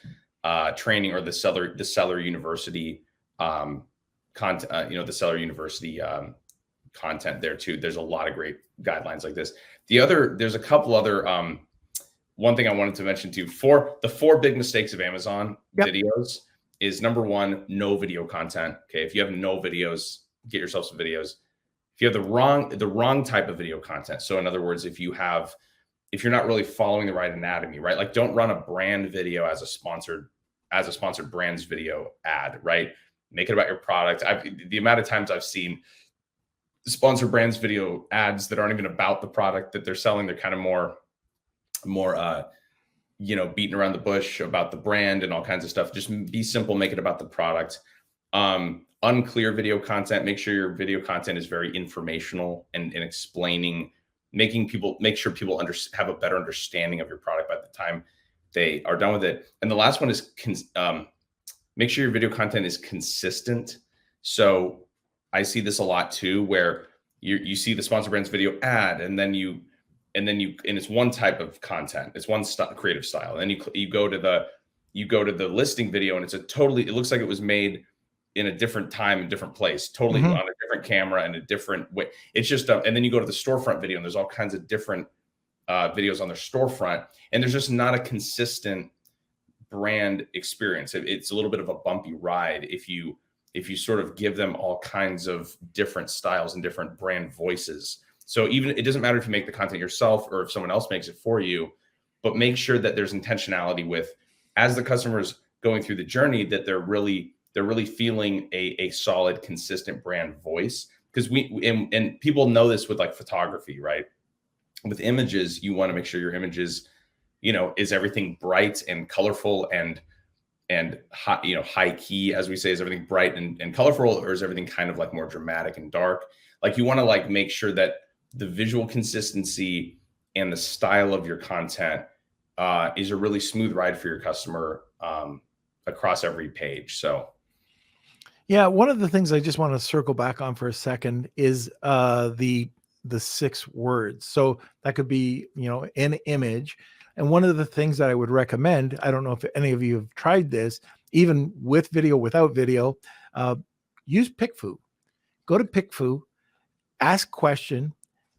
training or the seller university content, the seller university content there too. There's a lot of great guidelines like this. There's a couple other one thing I wanted to mention too, the four big mistakes of Amazon videos is number one, no video content. Okay. If you have no videos, get yourself some videos. If you have the wrong type of video content. So in other words, if you're not really following the right anatomy, right? Like don't run a brand video as a sponsored brands video ad, right? Make it about your product. The amount of times I've seen sponsored brands video ads that aren't even about the product that they're selling, they're kind of more beating around the bush about the brand and all kinds of stuff. Just be simple, make it about the product. Unclear video content. Make sure your video content is very informational and explaining, make sure people have a better understanding of your product by the time they are done with it. And the last one is make sure your video content is consistent. So I see this a lot too, where you see the sponsor brands video ad, and it's one type of content, it's one creative style. And then you go to the listing video, and it looks like it was made in a different time and different place, totally on a different camera and a different way. It's just, and then you go to the storefront video, and there's all kinds of different videos on their storefront, and there's just not a consistent brand experience. It's a little bit of a bumpy ride if you sort of give them all kinds of different styles and different brand voices. So it doesn't matter if you make the content yourself or if someone else makes it for you, but make sure that there's intentionality with, as the customer's going through the journey, that they're really feeling a solid, consistent brand voice. Because and people know this with like photography, right? With images, you want to make sure your images, is everything bright and colorful and high key, as we say, is everything bright and colorful, or is everything kind of like more dramatic and dark? Like you want to like make sure that the visual consistency and the style of your content is a really smooth ride for your customer across every page. So. Yeah, one of the things I just want to circle back on for a second is the 6 words. So that could be, an image. And one of the things that I would recommend, I don't know if any of you have tried this, even with video, without video, use PickFu. Go to PickFu, ask question,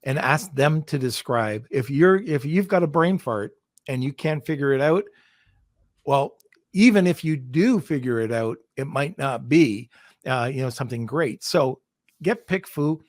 and ask them to describe. If you've got a brain fart and you can't figure it out, well, even if you do figure it out, it might not be, something great. So get PickFu,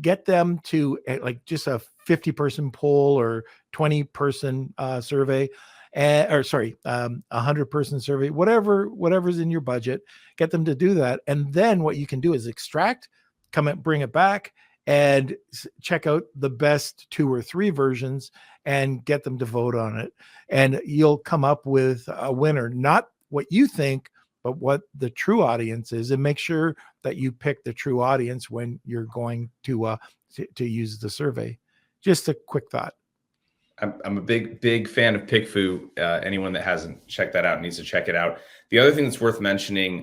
get them to like just a 50-person poll or 20-person survey, or 100-person survey, whatever's in your budget. Get them to do that, and then what you can do is extract, bring it back, and check out the best 2 or 3 versions and get them to vote on it. And you'll come up with a winner, not what you think, but what the true audience is, and make sure that you pick the true audience when you're going to use the survey. Just a quick thought. I'm a big fan of PickFu. Anyone that hasn't checked that out needs to check it out. The other thing that's worth mentioning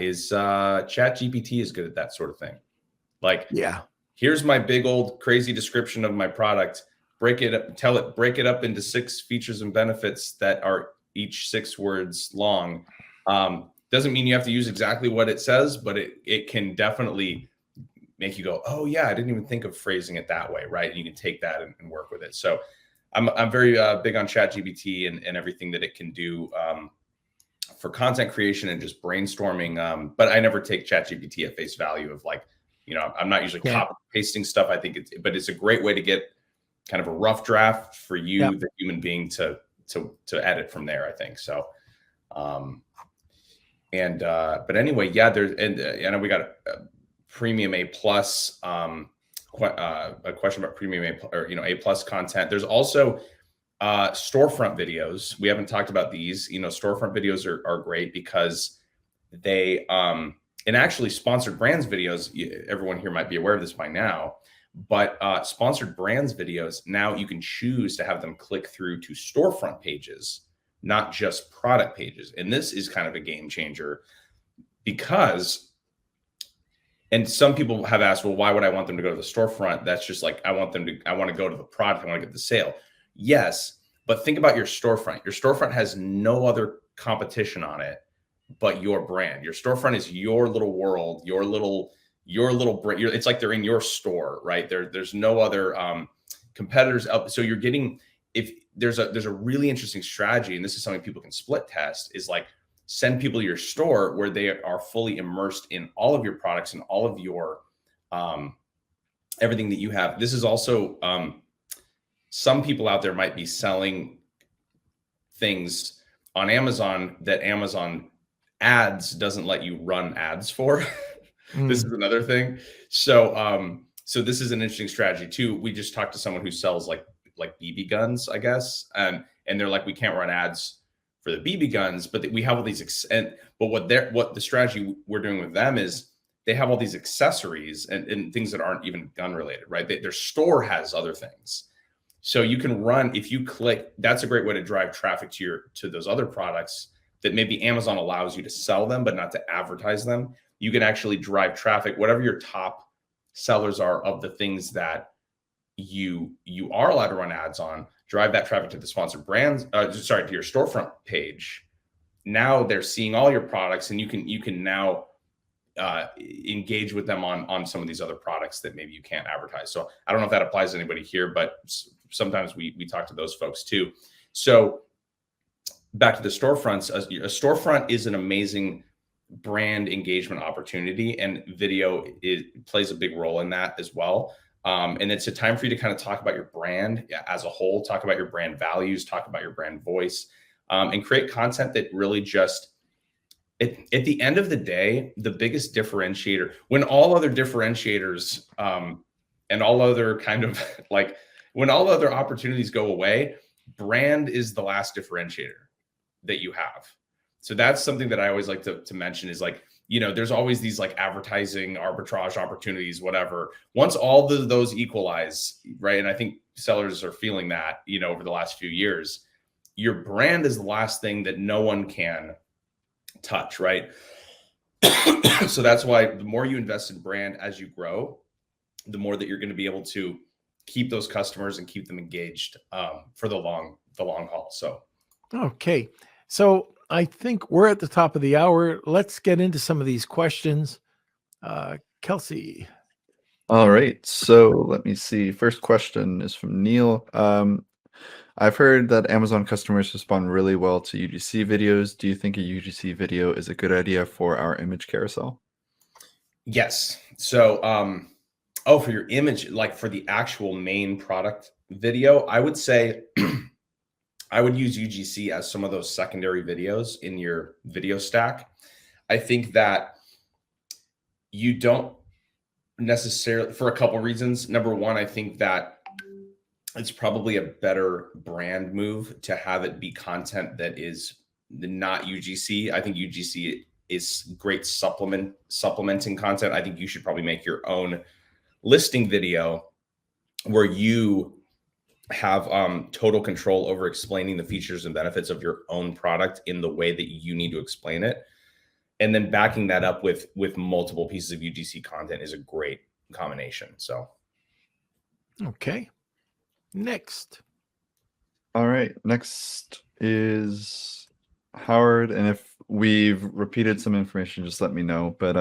is ChatGPT is good at that sort of thing. Like, here's my big old crazy description of my product. Break it up into 6 features and benefits that are each 6 words long. Doesn't mean you have to use exactly what it says, but it can definitely make you go, oh yeah, I didn't even think of phrasing it that way, right? And you can take that and work with it. So I'm very big on ChatGPT and everything that it can do for content creation and just brainstorming. But I never take ChatGPT at face value of like, I'm not usually copy pasting stuff. I think but it's a great way to get kind of a rough draft for you, the human being, to edit from there, I think. So, but anyway, I know we got a premium A+, a question about premium A+ content. There's also storefront videos. We haven't talked about these. Storefront videos are great because they, and actually sponsored brands videos, everyone here might be aware of this by now, but sponsored brands videos, now you can choose to have them click through to storefront pages, not just product pages. And this is kind of a game changer because, and some people have asked, well, why would I want them to go to the storefront? That's just like, I want to go to the product. I want to get the sale. Yes. But think about your storefront. Your storefront has no other competition on it but your brand. Your storefront is your little world, your little brand. It's like they're in your store, right? There's no other competitors up. So you're getting, if there's a really interesting strategy, and this is something people can split test, is like send people to your store where they are fully immersed in all of your products and all of your everything that you have. This is also some people out there might be selling things on Amazon that Amazon ads doesn't let you run ads for. This is another thing. So so this is an interesting strategy too. We just talked to someone who sells like BB guns, I guess, and they're like, we can't run ads for the BB guns, but we have all these but what the strategy we're doing with them is they have all these accessories and things that aren't even gun related, right? Their store has other things. So you can run, if you click, that's a great way to drive traffic to those other products that maybe Amazon allows you to sell them, but not to advertise them. You can actually drive traffic, whatever your top sellers are of the things that you are allowed to run ads on, drive that traffic to the sponsored brands, to your storefront page. Now they're seeing all your products, and you can now engage with them on some of these other products that maybe you can't advertise. So I don't know if that applies to anybody here, but sometimes we talk to those folks too. So back to the storefronts, a storefront is an amazing brand engagement opportunity, and video plays a big role in that as well. And it's a time for you to kind of talk about your brand as a whole, talk about your brand values, talk about your brand voice, and create content that really just, at the end of the day, the biggest differentiator, when all other differentiators and all other kind of like, when all other opportunities go away, brand is the last differentiator that you have. So that's something that I always like to mention is like, there's always these like advertising arbitrage opportunities, whatever. Once all those equalize, right? And I think sellers are feeling that, over the last few years, your brand is the last thing that no one can touch, right? So that's why the more you invest in brand as you grow, the more that you're going to be able to keep those customers and keep them engaged for the long haul. So, okay. So I think we're at the top of the hour. Let's get into some of these questions. Kelsey. All right. So let me see. First question is from Neil. I've heard that Amazon customers respond really well to UGC videos. Do you think a UGC video is a good idea for our image carousel? Yes. So, for your image, like for the actual main product video, I would say I would use UGC as some of those secondary videos in your video stack. I think that you don't necessarily, for a couple reasons. Number one, I think that it's probably a better brand move to have it be content that is not UGC. I think UGC is great supplementing content. I think you should probably make your own listing video where you have total control over explaining the features and benefits of your own product in the way that you need to explain it. And then backing that up with multiple pieces of UGC content is a great combination. So, okay. Next. All right. Next is Howard. And if we've repeated some information, just let me know. But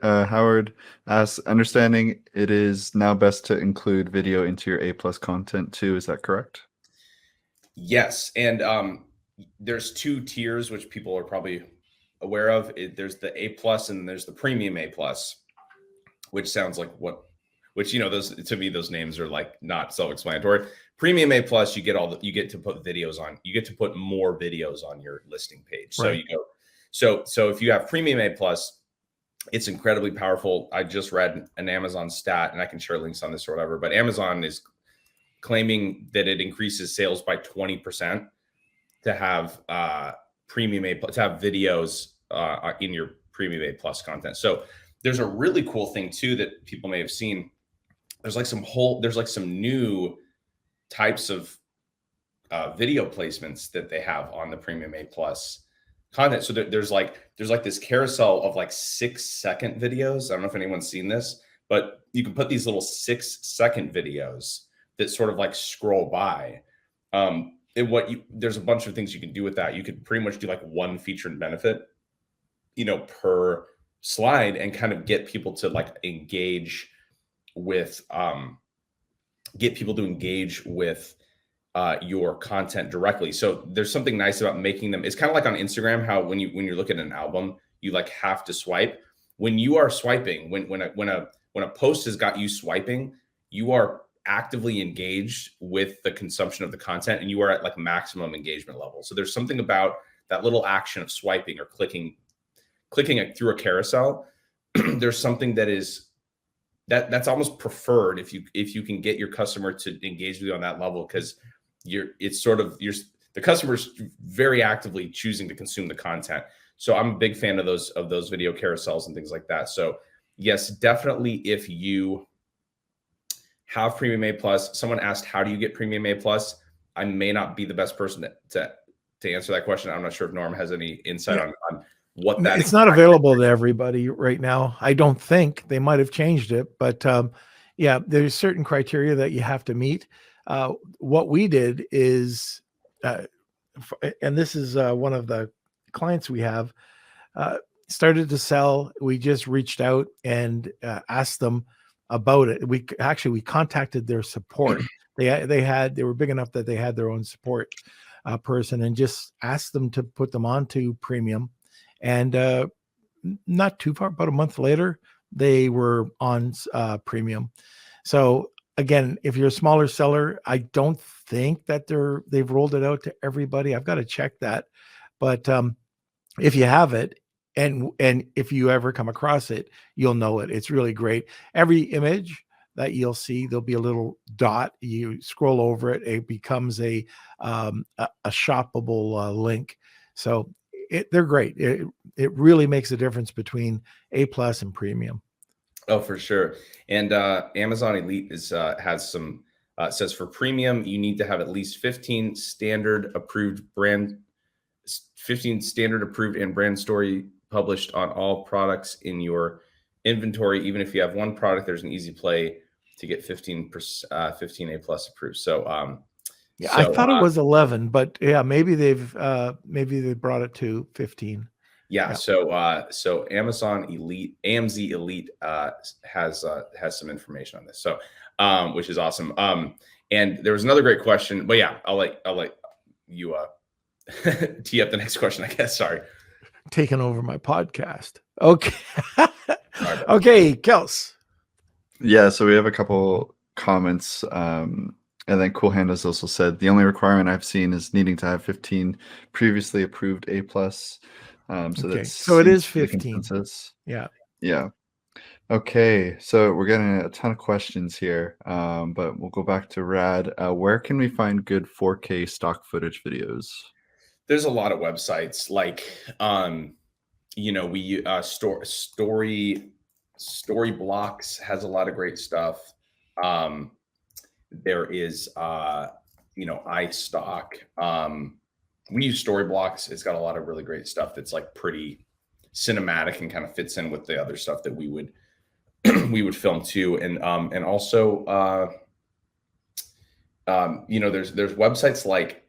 Howard asks, understanding it is now best to include video into your A+ content too. Is that correct? Yes. And there's two tiers, which people are probably aware of. There's the A+ and there's the premium A+, which sounds like those, to me, those names are like not self-explanatory. Premium A+, you get to put videos on. You get to put more videos on your listing page. Right. So if you have Premium A+, it's incredibly powerful. I just read an Amazon stat, and I can share links on this or whatever, but Amazon is claiming that it increases sales by 20% to have Premium A+, to have videos in your Premium A+ content. So there's a really cool thing too that people may have seen. There's like some new types of video placements that they have on the Premium A+ content. So there's like this carousel of like 6-second videos. I don't know if anyone's seen this, but you can put these little 6-second videos that sort of like scroll by. There's a bunch of things you can do with that. You could pretty much do like one feature and benefit, per slide, and kind of get people to like engage with your content directly. So there's something nice about making them. It's kind of like on Instagram, how when you're looking at an album, you like have to swipe. When you are swiping, when a post has got you swiping, you are actively engaged with the consumption of the content, and you are at like maximum engagement level. So there's something about that little action of swiping or clicking it through a carousel. There's something that's almost preferred if you can get your customer to engage with you on that level, because the customer's very actively choosing to consume the content. So I'm a big fan of those video carousels and things like that. So yes, definitely, if you have Premium A+, someone asked, how do you get Premium A+? I may not be the best person to answer that question. I'm not sure if Norm has any insight on what that. It's not available to everybody right now. I don't think. They might have changed it, but yeah, there's certain criteria that you have to meet. What we did is, and this is one of the clients we have, started to sell. We just reached out and asked them about it. We contacted their support. They were big enough that they had their own support person, and just asked them to put them onto Premium. And not too far, about a month later, they were on Premium. So again, if you're a smaller seller, I don't think that they've rolled it out to everybody. I've got to check that. But if you have it, and if you ever come across it, you'll know it. It's really great. Every image that you'll see, there'll be a little dot. You scroll over it, it becomes a shoppable link. So they're great. It really makes a difference between A+ and Premium. Oh, for sure. And Amazon Elite has some says for Premium, you need to have at least 15 standard approved and brand story published on all products in your inventory. Even if you have one product, there's an easy play to get 15 A+ approved. So yeah, I thought it was 11, but yeah, maybe they brought it to 15. Yeah. So Amazon Elite, AMZ Elite has some information on this. So which is awesome. And there was another great question, but yeah, I'll let you tee up the next question, I guess. Sorry. Taking over my podcast. Okay. Okay, Kels. Yeah, so we have a couple comments. And then Cool Hand has also said the only requirement I've seen is needing to have 15 previously approved A+. So it is 15. Yeah. Yeah. Okay, so we're getting a ton of questions here, but we'll go back to Rad. Where can we find good 4K stock footage videos? There's a lot of websites like, we Storyblocks has a lot of great stuff. There is, iStock. We use Storyblocks. It's got a lot of really great stuff that's like pretty cinematic and kind of fits in with the other stuff that we would film too. And also, there's websites like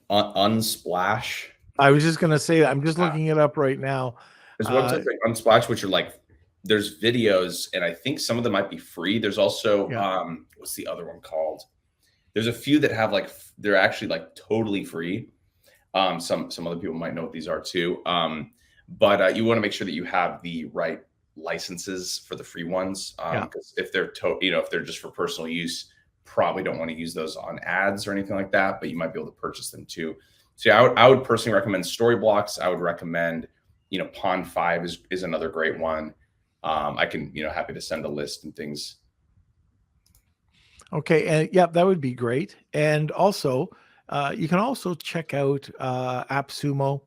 Unsplash. I was just gonna say that. I'm just looking it up right now. There's websites like Unsplash, which are like, there's videos, and I think some of them might be free. There's also what's the other one called? There's a few that have they're actually like totally free. Some other people might know what these are too. But you want to make sure that you have the right licenses for the free ones. Because if they're if they're just for personal use, probably don't want to use those on ads or anything like that, but you might be able to purchase them too. So I would personally recommend Storyblocks. I would recommend, Pond 5 is another great one. I can, happy to send a list and things. Okay. And yeah, that would be great. And also, you can also check out AppSumo.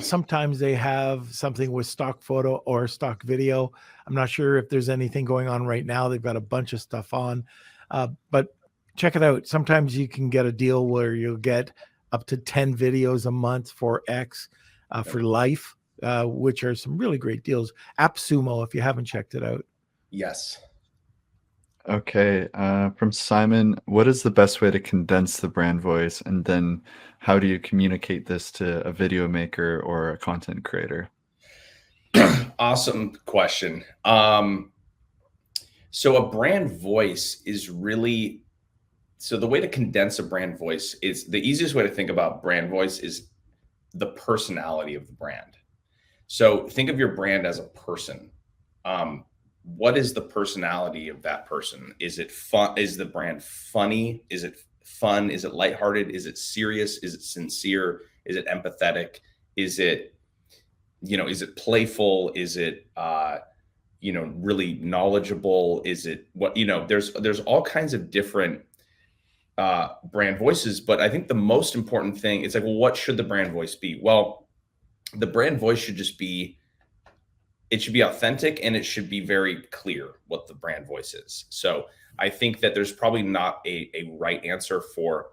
Sometimes they have something with stock photo or stock video. I'm not sure if there's anything going on right now. They've got a bunch of stuff on, but check it out. Sometimes you can get a deal where you'll get up to 10 videos a month for X for life, which are some really great deals. AppSumo, if you haven't checked it out. Yes. Okay. From Simon, what is the best way to condense the brand voice? And then how do you communicate this to a video maker or a content creator? Awesome question. So a brand voice is really so the way to condense a brand voice is the easiest way to think about brand voice is the personality of the brand. So think of your brand as a person. What is the personality of that person? Is it fun? Is the brand funny? Is it fun? Is it lighthearted? Is it serious? Is it sincere? Is it empathetic? Is it, is it playful? Is it, really knowledgeable? Is it what, there's all kinds of different brand voices, but I think the most important thing is like, well, what should the brand voice be? Well, the brand voice should just be, it should be authentic, and it should be very clear what the brand voice is. So I think that there's probably not a right answer for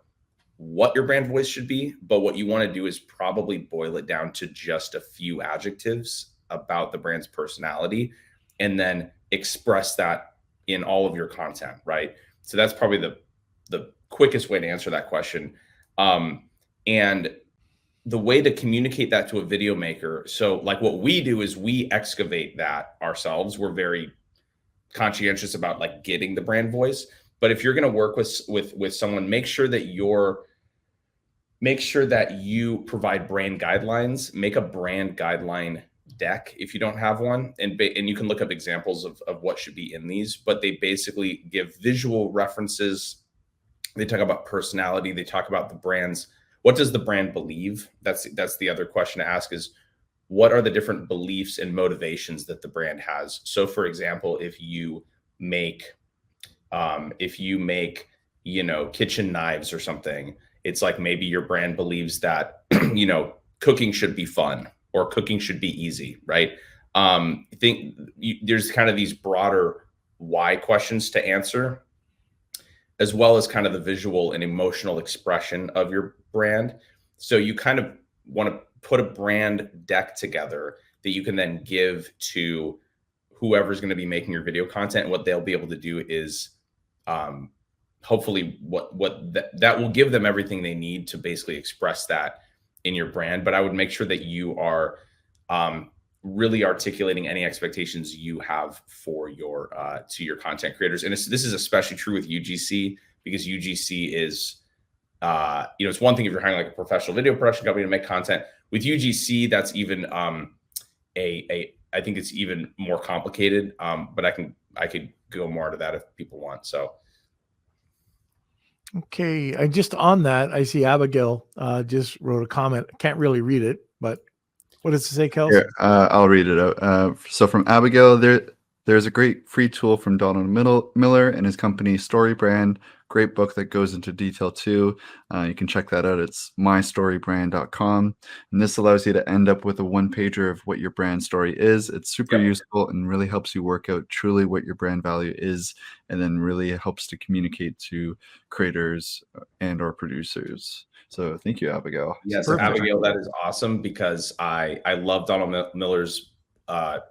what your brand voice should be, but what you want to do is probably boil it down to just a few adjectives about the brand's personality, and then express that in all of your content, right? So that's probably the quickest way to answer that question. And the way to communicate that to a video maker. So like what we do is we excavate that ourselves. We're very conscientious about like getting the brand voice. But if you're going to work with someone, make sure that you provide brand guidelines. Make a brand guideline deck if you don't have one, and you can look up examples of what should be in these. But they basically give visual references. They talk about personality. They talk about the brand's. What does the brand believe? That's the other question to ask, is what are the different beliefs and motivations that the brand has? So for example, if you make kitchen knives or something, it's like maybe your brand believes that, cooking should be fun or cooking should be easy, right? There's kind of these broader why questions to answer, as well as kind of the visual and emotional expression of your brand. So you kind of want to put a brand deck together that you can then give to whoever's going to be making your video content. And what they'll be able to do is hopefully that will give them everything they need to basically express that in your brand. But I would make sure that you are really articulating any expectations you have for your to your content creators. And this is especially true with UGC, because UGC is it's one thing if you're hiring like a professional video production company to make content. With UGC, that's even I think it's even more complicated. But I could go more into that if people want. So Okay, I just on that, I see Abigail just wrote a comment. Can't really read it, but what does it say, Kelsey? Here, I'll read it out. So from Abigail, there's a great free tool from Donald Miller and his company StoryBrand. Great book that goes into detail too. You can check that out. It's mystorybrand.com. And this allows you to end up with a one-pager of what your brand story is. It's super useful and really helps you work out truly what your brand value is, and then really helps to communicate to creators and or producers. So thank you, Abigail. Yes, Abigail, that is awesome, because I love Donald Miller's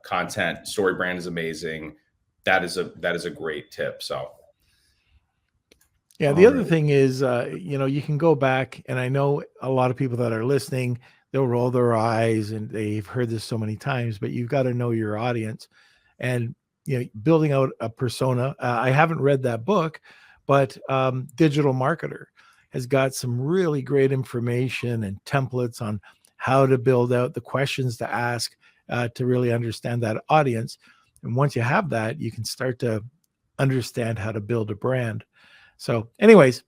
content. StoryBrand is amazing. That is a great tip. So yeah, the other thing is, you can go back, and I know a lot of people that are listening, they'll roll their eyes, and they've heard this so many times, but you've got to know your audience, and building out a persona. I haven't read that book, but Digital Marketer has got some really great information and templates on how to build out the questions to ask to really understand that audience. And once you have that, you can start to understand how to build a brand. So anyways,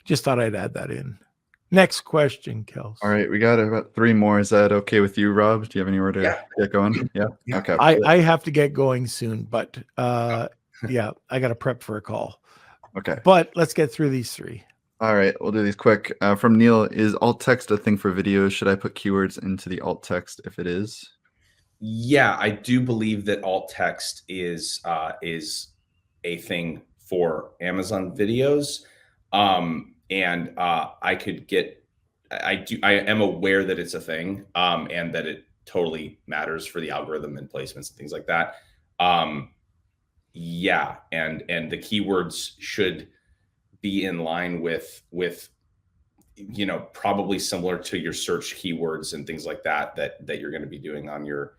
just thought I'd add that in. Next question, Kels. All right, we got about 3 more. Is that okay with you, Rob? Do you have anywhere to get going? Yeah. Okay. I have to get going soon, but yeah, I got to prep for a call. Okay. But let's get through these 3. All right, we'll do these quick. From Neil, is alt text a thing for videos? Should I put keywords into the alt text if it is? Yeah, I do believe that alt text is a thing for Amazon videos. And I am aware that it's a thing, and that it totally matters for the algorithm and placements and things like that. Yeah, and the keywords should be in line with probably similar to your search keywords and things like that you're going to be doing on your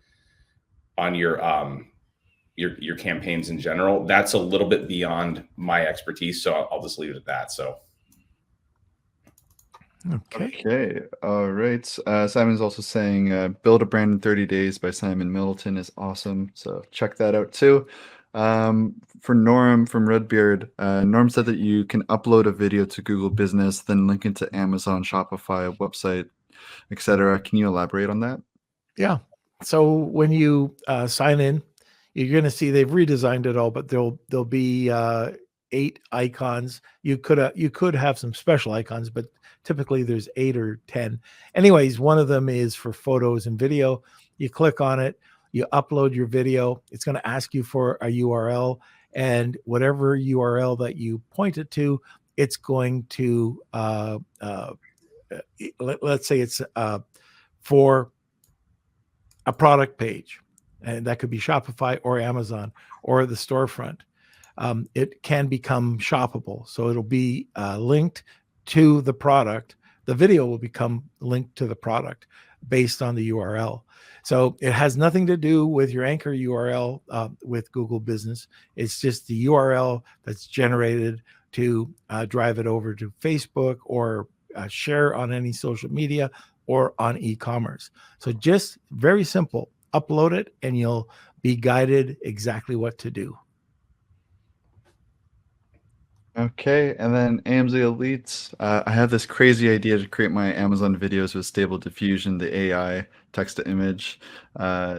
your campaigns in general. That's a little bit beyond my expertise, so I'll just leave it at that. So Okay. All right. Simon's also saying Build a Brand in 30 Days by Simon Middleton is awesome. So check that out too. For Norm from Redbeard, Norm said that you can upload a video to Google Business, then link it to Amazon, Shopify, website, etc. Can you elaborate on that? Yeah. So when you sign in, you're going to see they've redesigned it all, but there'll be 8 icons. You could have some special icons, but typically there's 8 or 10. Anyways, one of them is for photos and video. You click on it, you upload your video. It's going to ask you for a URL, and whatever URL that you point it to, it's going to let's say it's for a product page, and that could be Shopify or Amazon or the storefront. It can become shoppable. So it'll be linked to the product. The video will become linked to the product based on the URL. So it has nothing to do with your anchor URL with Google Business. It's just the URL that's generated to drive it over to Facebook or share on any social media or on e-commerce. So just very simple, upload it and you'll be guided exactly what to do. Okay, and then AMZ Elites. I have this crazy idea to create my Amazon videos with Stable Diffusion, the AI text-to-image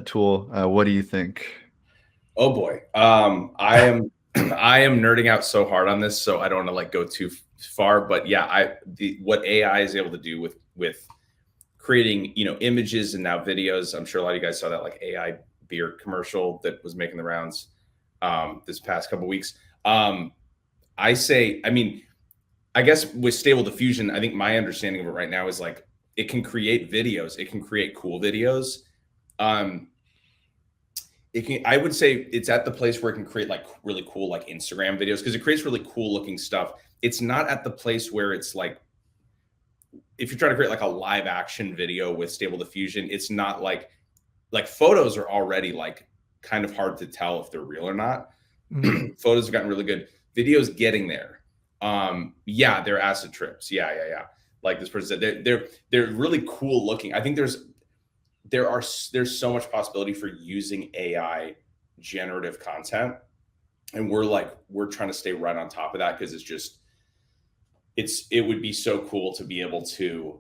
tool. What do you think? Oh boy, I am nerding out so hard on this, so I don't want to like go too far. But yeah, what AI is able to do with creating images and now videos. I'm sure a lot of you guys saw that like AI beer commercial that was making the rounds this past couple weeks. I guess with Stable Diffusion, I think my understanding of it right now is like it can create videos. It can create cool videos. I would say it's at the place where it can create like really cool like Instagram videos because it creates really cool looking stuff. It's not at the place where it's like, if you're trying to create like a live action video with Stable Diffusion, it's not like photos are already like kind of hard to tell if they're real or not. Mm-hmm. Photos have gotten really good. Videos getting there. Yeah, they're acid trips. Yeah. Like this person said, they're really cool looking. I think there's so much possibility for using AI generative content, and we're trying to stay right on top of that because it would be so cool to be able to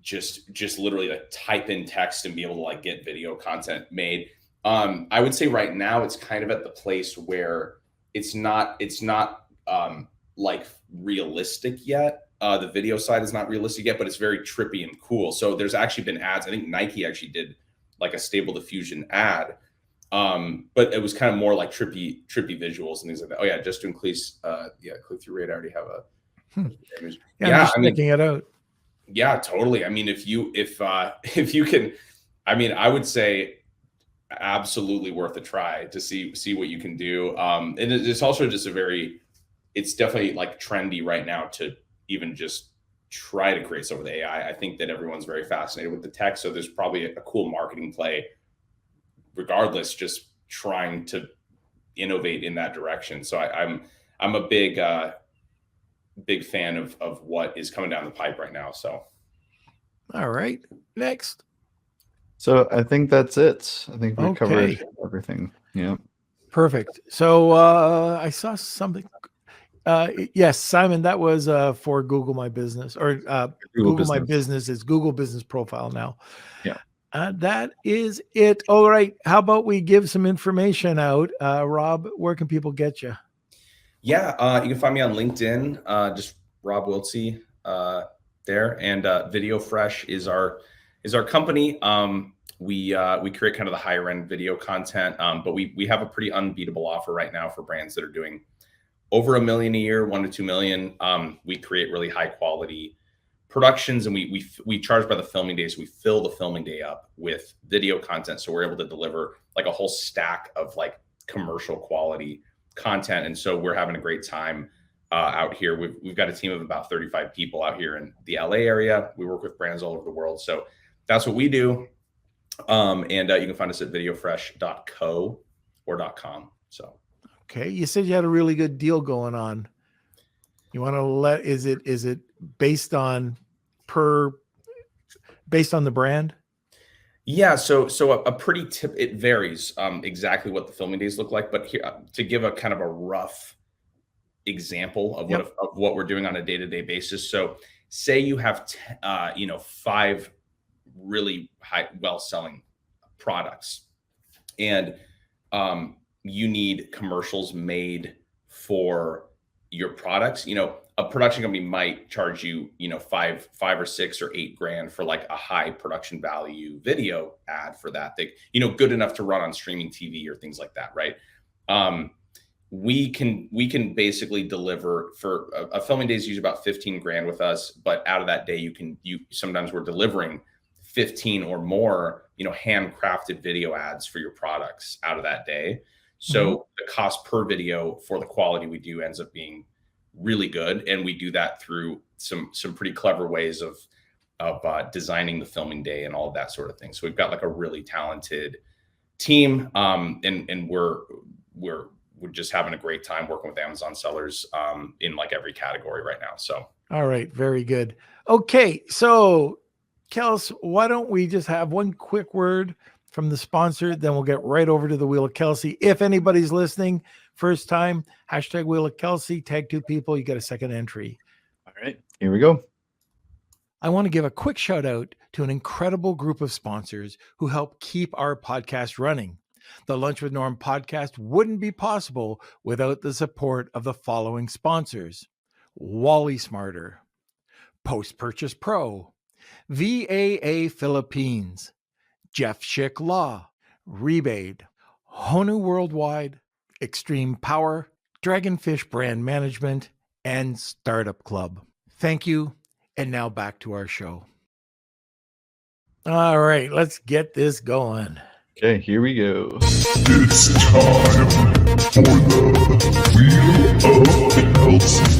just literally like type in text and be able to like get video content made. I would say right now it's kind of at the place where it's not like realistic yet. The video side is not realistic yet, but it's very trippy and cool. So there's actually been ads. I think Nike actually did like a Stable Diffusion ad, but it was kind of more like trippy visuals and things like that. Oh yeah, just to increase click-through rate. I already have a image. Yeah, I'm just checking it out. Yeah, totally. I mean, if you can, I mean, I would say absolutely worth a try to see what you can do. And it's also just it's definitely like trendy right now to even just try to create stuff with AI. I think that everyone's very fascinated with the tech. So there's probably a cool marketing play regardless, just trying to innovate in that direction. So I'm a big fan of what is coming down the pipe right now. So. All right, next. So I think that's it. I think we covered everything. Yeah. Perfect. So I saw something. Yes, Simon, that was for Google My Business or Google My Business is Google Business Profile now. Yeah. That is it. All right. How about we give some information out? Rob, where can people get you? Yeah, you can find me on LinkedIn, just Rob Wiltsey there. And Video Fresh is our company. We create kind of the higher end video content, but we have a pretty unbeatable offer right now for brands that are doing over $1 million a year, 1 to 2 million. We create really high quality productions, and we charge by the filming day. So we fill the filming day up with video content. So we're able to deliver like a whole stack of like commercial quality content. And so we're having a great time out here. We've got a team of about 35 people out here in the LA area. We work with brands all over the world. So that's what we do. And you can find us at videofresh.co or .com. So Okay, you said you had a really good deal going on. You want to is it based on the brand? yeah, so a pretty tip. It varies exactly what the filming days look like, but here to give a kind of a rough example of what we're doing on a day-to-day basis. So say you have 5 really well-selling products, and you need commercials made for your products. A production company might charge you, five or 6 or 8 grand for like a high production value video ad for that. Good enough to run on streaming TV or things like that, right? We can basically deliver for a filming day is usually about 15 grand with us, but out of that day, sometimes we're delivering 15 or more, handcrafted video ads for your products out of that day. So the cost per video for the quality we do ends up being really good. And we do that through some pretty clever ways of designing the filming day and all of that sort of thing. So we've got like a really talented team. And we're just having a great time working with Amazon sellers in like every category right now. So, all right. Very good. Okay. So Kels, why don't we just have one quick word from the sponsor, then we'll get right over to the Wheel of Kelsey. If anybody's listening, first time, hashtag Wheel of Kelsey, tag 2 people, you get a second entry. All right, here we go. I want to give a quick shout out to an incredible group of sponsors who help keep our podcast running. The Lunch with Norm podcast wouldn't be possible without the support of the following sponsors: Wally Smarter, Post Purchase Pro, VAA Philippines, Jeff Schick Law, Rebate, Honu Worldwide, Extreme Power, Dragonfish Brand Management, and Startup Club. Thank you. And now back to our show. All right, let's get this going. Okay, here we go. It's time for the Wheel of Kelsey.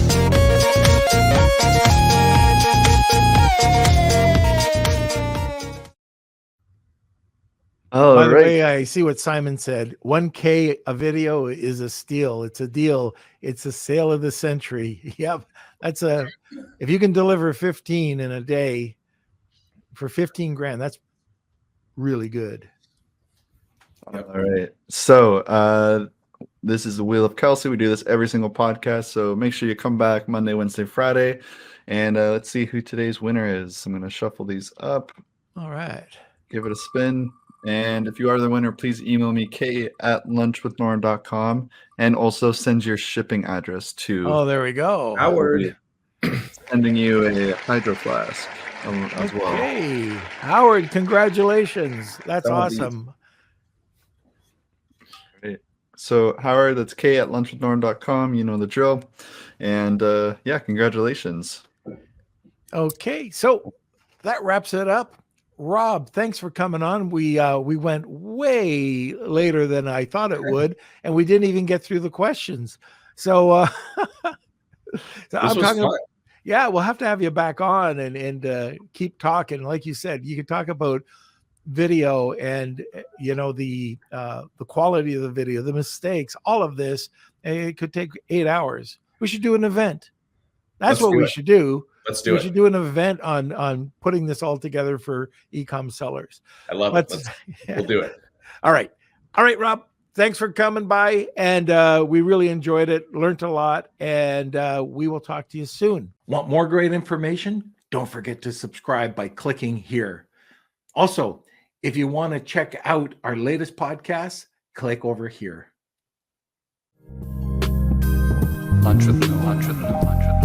By the way, I see what Simon said. 1K a video is a steal. It's a deal. It's a sale of the century. Yep. If you can deliver 15 in a day for 15 grand, that's really good. All right. So this is the Wheel of Kelsey. We do this every single podcast. So make sure you come back Monday, Wednesday, Friday. And let's see who today's winner is. I'm going to shuffle these up. All right. Give it a spin. And if you are the winner, please email me, k@lunchwithnorm.com, and also send your shipping address to. Oh, there we go. Howard. Sending you a hydro flask as well. Hey, Howard, congratulations. That's awesome. Great. So, Howard, that's k@lunchwithnorm.com. You know the drill. And yeah, congratulations. Okay, so that wraps it up. Rob, thanks for coming on. We went way later than I thought it would, and we didn't even get through the questions. So, I'm talking about, yeah, we'll have to have you back on and keep talking. Like you said, you could talk about video and the quality of the video, the mistakes, all of this. It could take 8 hours. We should do an event. That's what we should do. Let's do it. We should do an event on putting this all together for e-com sellers. I love it. We'll do it. All right, Rob. Thanks for coming by, and we really enjoyed it. Learned a lot, and we will talk to you soon. Want more great information? Don't forget to subscribe by clicking here. Also, if you want to check out our latest podcast, click over here. Lunch with Norm.